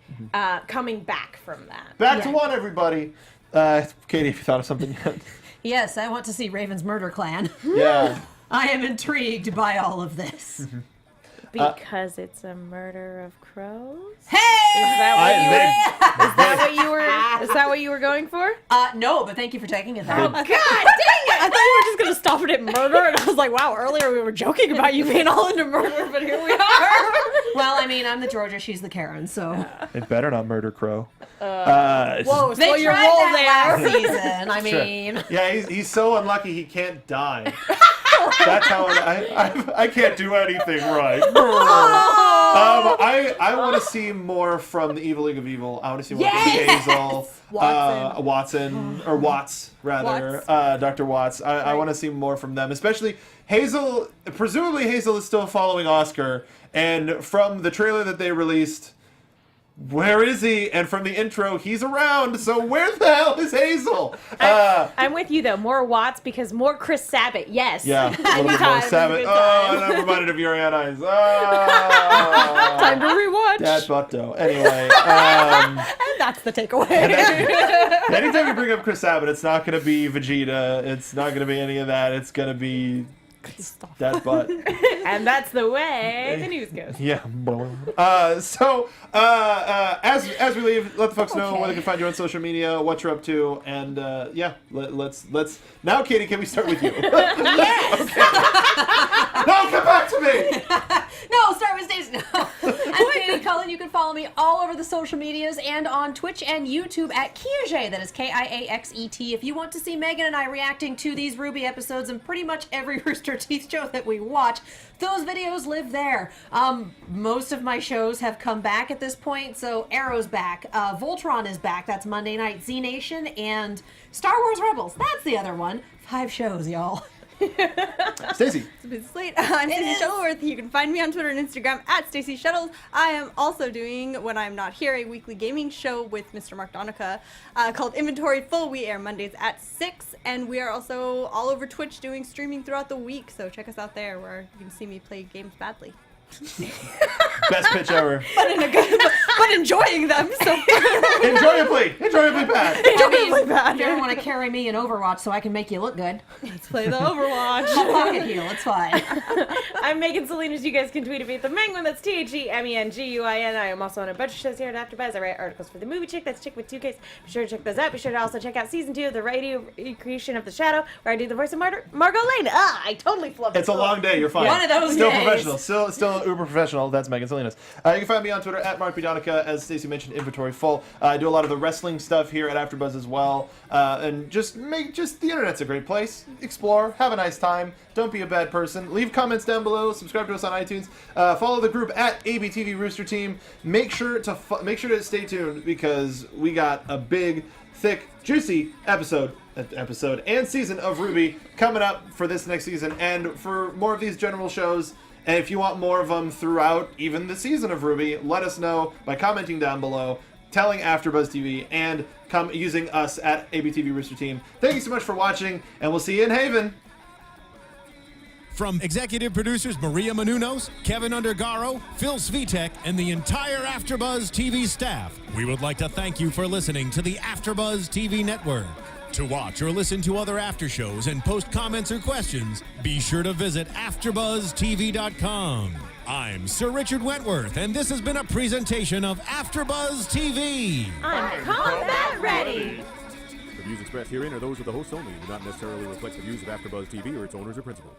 coming back from that. Back to one, everybody. Katie, have you thought of something yet? Yes, I want to see Raven's murder clan. Yeah. I am intrigued by all of this. Because it's a murder of crows? Hey! Is that what you were going for? No, but thank you for taking it. Oh, God dang it! I thought you were just going to stop it at murder, and I was like, wow, earlier we were joking about you being all into murder, but here we are. Well, I mean, I'm the Georgia, she's the Karen, so. It better not murder Crow. Whoa, They so your tried role that there. last season, I mean. Yeah, he's so unlucky he can't die. That's how I can't do anything right. I want to see more from the Evil League of Evil. I want to see more from Hazel, Watson, or Watts rather, Dr. Watts. I want to see more from them, especially Hazel. Presumably Hazel is still following Oscar, and from the trailer that they released, where is he? And from the intro, he's around. So where the hell is Hazel? I'm with you though. More Watts because more Chris Sabat. Yes. Yeah, a little bit more Sabat. Oh, and I'm reminded of Yuri on Ice. Oh. Time to rewatch. Dad Butto. Anyway. And that's the takeaway. Anytime you bring up Chris Sabat, it's not going to be Vegeta. It's not going to be any of that. It's going to be Dad Butt. And that's the way the news goes. Yeah. As we leave, let the folks know where they can find you on social media, what you're up to, and yeah, let's now, Katie, can we start with you? Yes. Okay. No, come back to me. No, start with Stacey. No. I'm Katie Cullen. You can follow me all over the social medias and on Twitch and YouTube at Kiaxet. That is Kiaxet. If you want to see Megan and I reacting to these RWBY episodes and pretty much every Rooster Teeth show that we watch, those videos live there. Most of my shows have come back at this point. So Arrow's back. Voltron is back. That's Monday night. Z Nation and Star Wars Rebels. That's the other one. 5 shows, y'all. Stacey. It's been Slate. I'm Stacey Shuttleworth. You can find me on Twitter and Instagram at Stacey Shuttles. I am also doing, when I'm not here, a weekly gaming show with Mr. Mark Donica called Inventory Full. We air Mondays at 6, and we are also all over Twitch doing streaming throughout the week, so check us out there where you can see me play games badly. Best pitch ever. But enjoying them. So enjoyably bad. Enjoyably bad. You don't want to carry me in Overwatch so I can make you look good. Let's play the Overwatch. I'll pocket heal. It's fine. I'm Megan Salinas. You guys can tweet at me at the Menguin. That's TheMenguin. I am also on a bunch of shows here at AfterBuzz. I write articles for the Movie Chick. That's Chick with 2 Ks. Be sure to check those out. Be sure to also check out season 2 of the radio recreation of The Shadow, where I do the voice of Margot Lane. I totally flubbed it. It's a long day. You're fine. One of those Still days. professional. Still uber professional. That's Megan Salinas. You can find me on Twitter at MarkBDonica. As Stacey mentioned, Inventory Full. I do a lot of the wrestling stuff here at AfterBuzz as well. And just the internet's a great place. Explore. Have a nice time. Don't be a bad person. Leave comments down below. Subscribe to us on iTunes. Follow the group at ABTV Rooster Team. Make sure to stay tuned because we got a big, thick, juicy episode and season of RWBY coming up for this next season, and for more of these general shows. And if you want more of them throughout even the season of RWBY, let us know by commenting down below, telling AfterBuzz TV, and using us at ABTV Rooster Team. Thank you so much for watching, and we'll see you in Haven. From executive producers Maria Menounos, Kevin Undergaro, Phil Svitek, and the entire AfterBuzz TV staff, we would like to thank you for listening to the AfterBuzz TV network. To watch or listen to other after shows and post comments or questions, be sure to visit AfterBuzzTV.com. I'm Sir Richard Wentworth, and this has been a presentation of AfterBuzz TV. I'm combat ready. The views expressed herein are those of the hosts only and do not necessarily reflect the views of AfterBuzz TV or its owners or principals.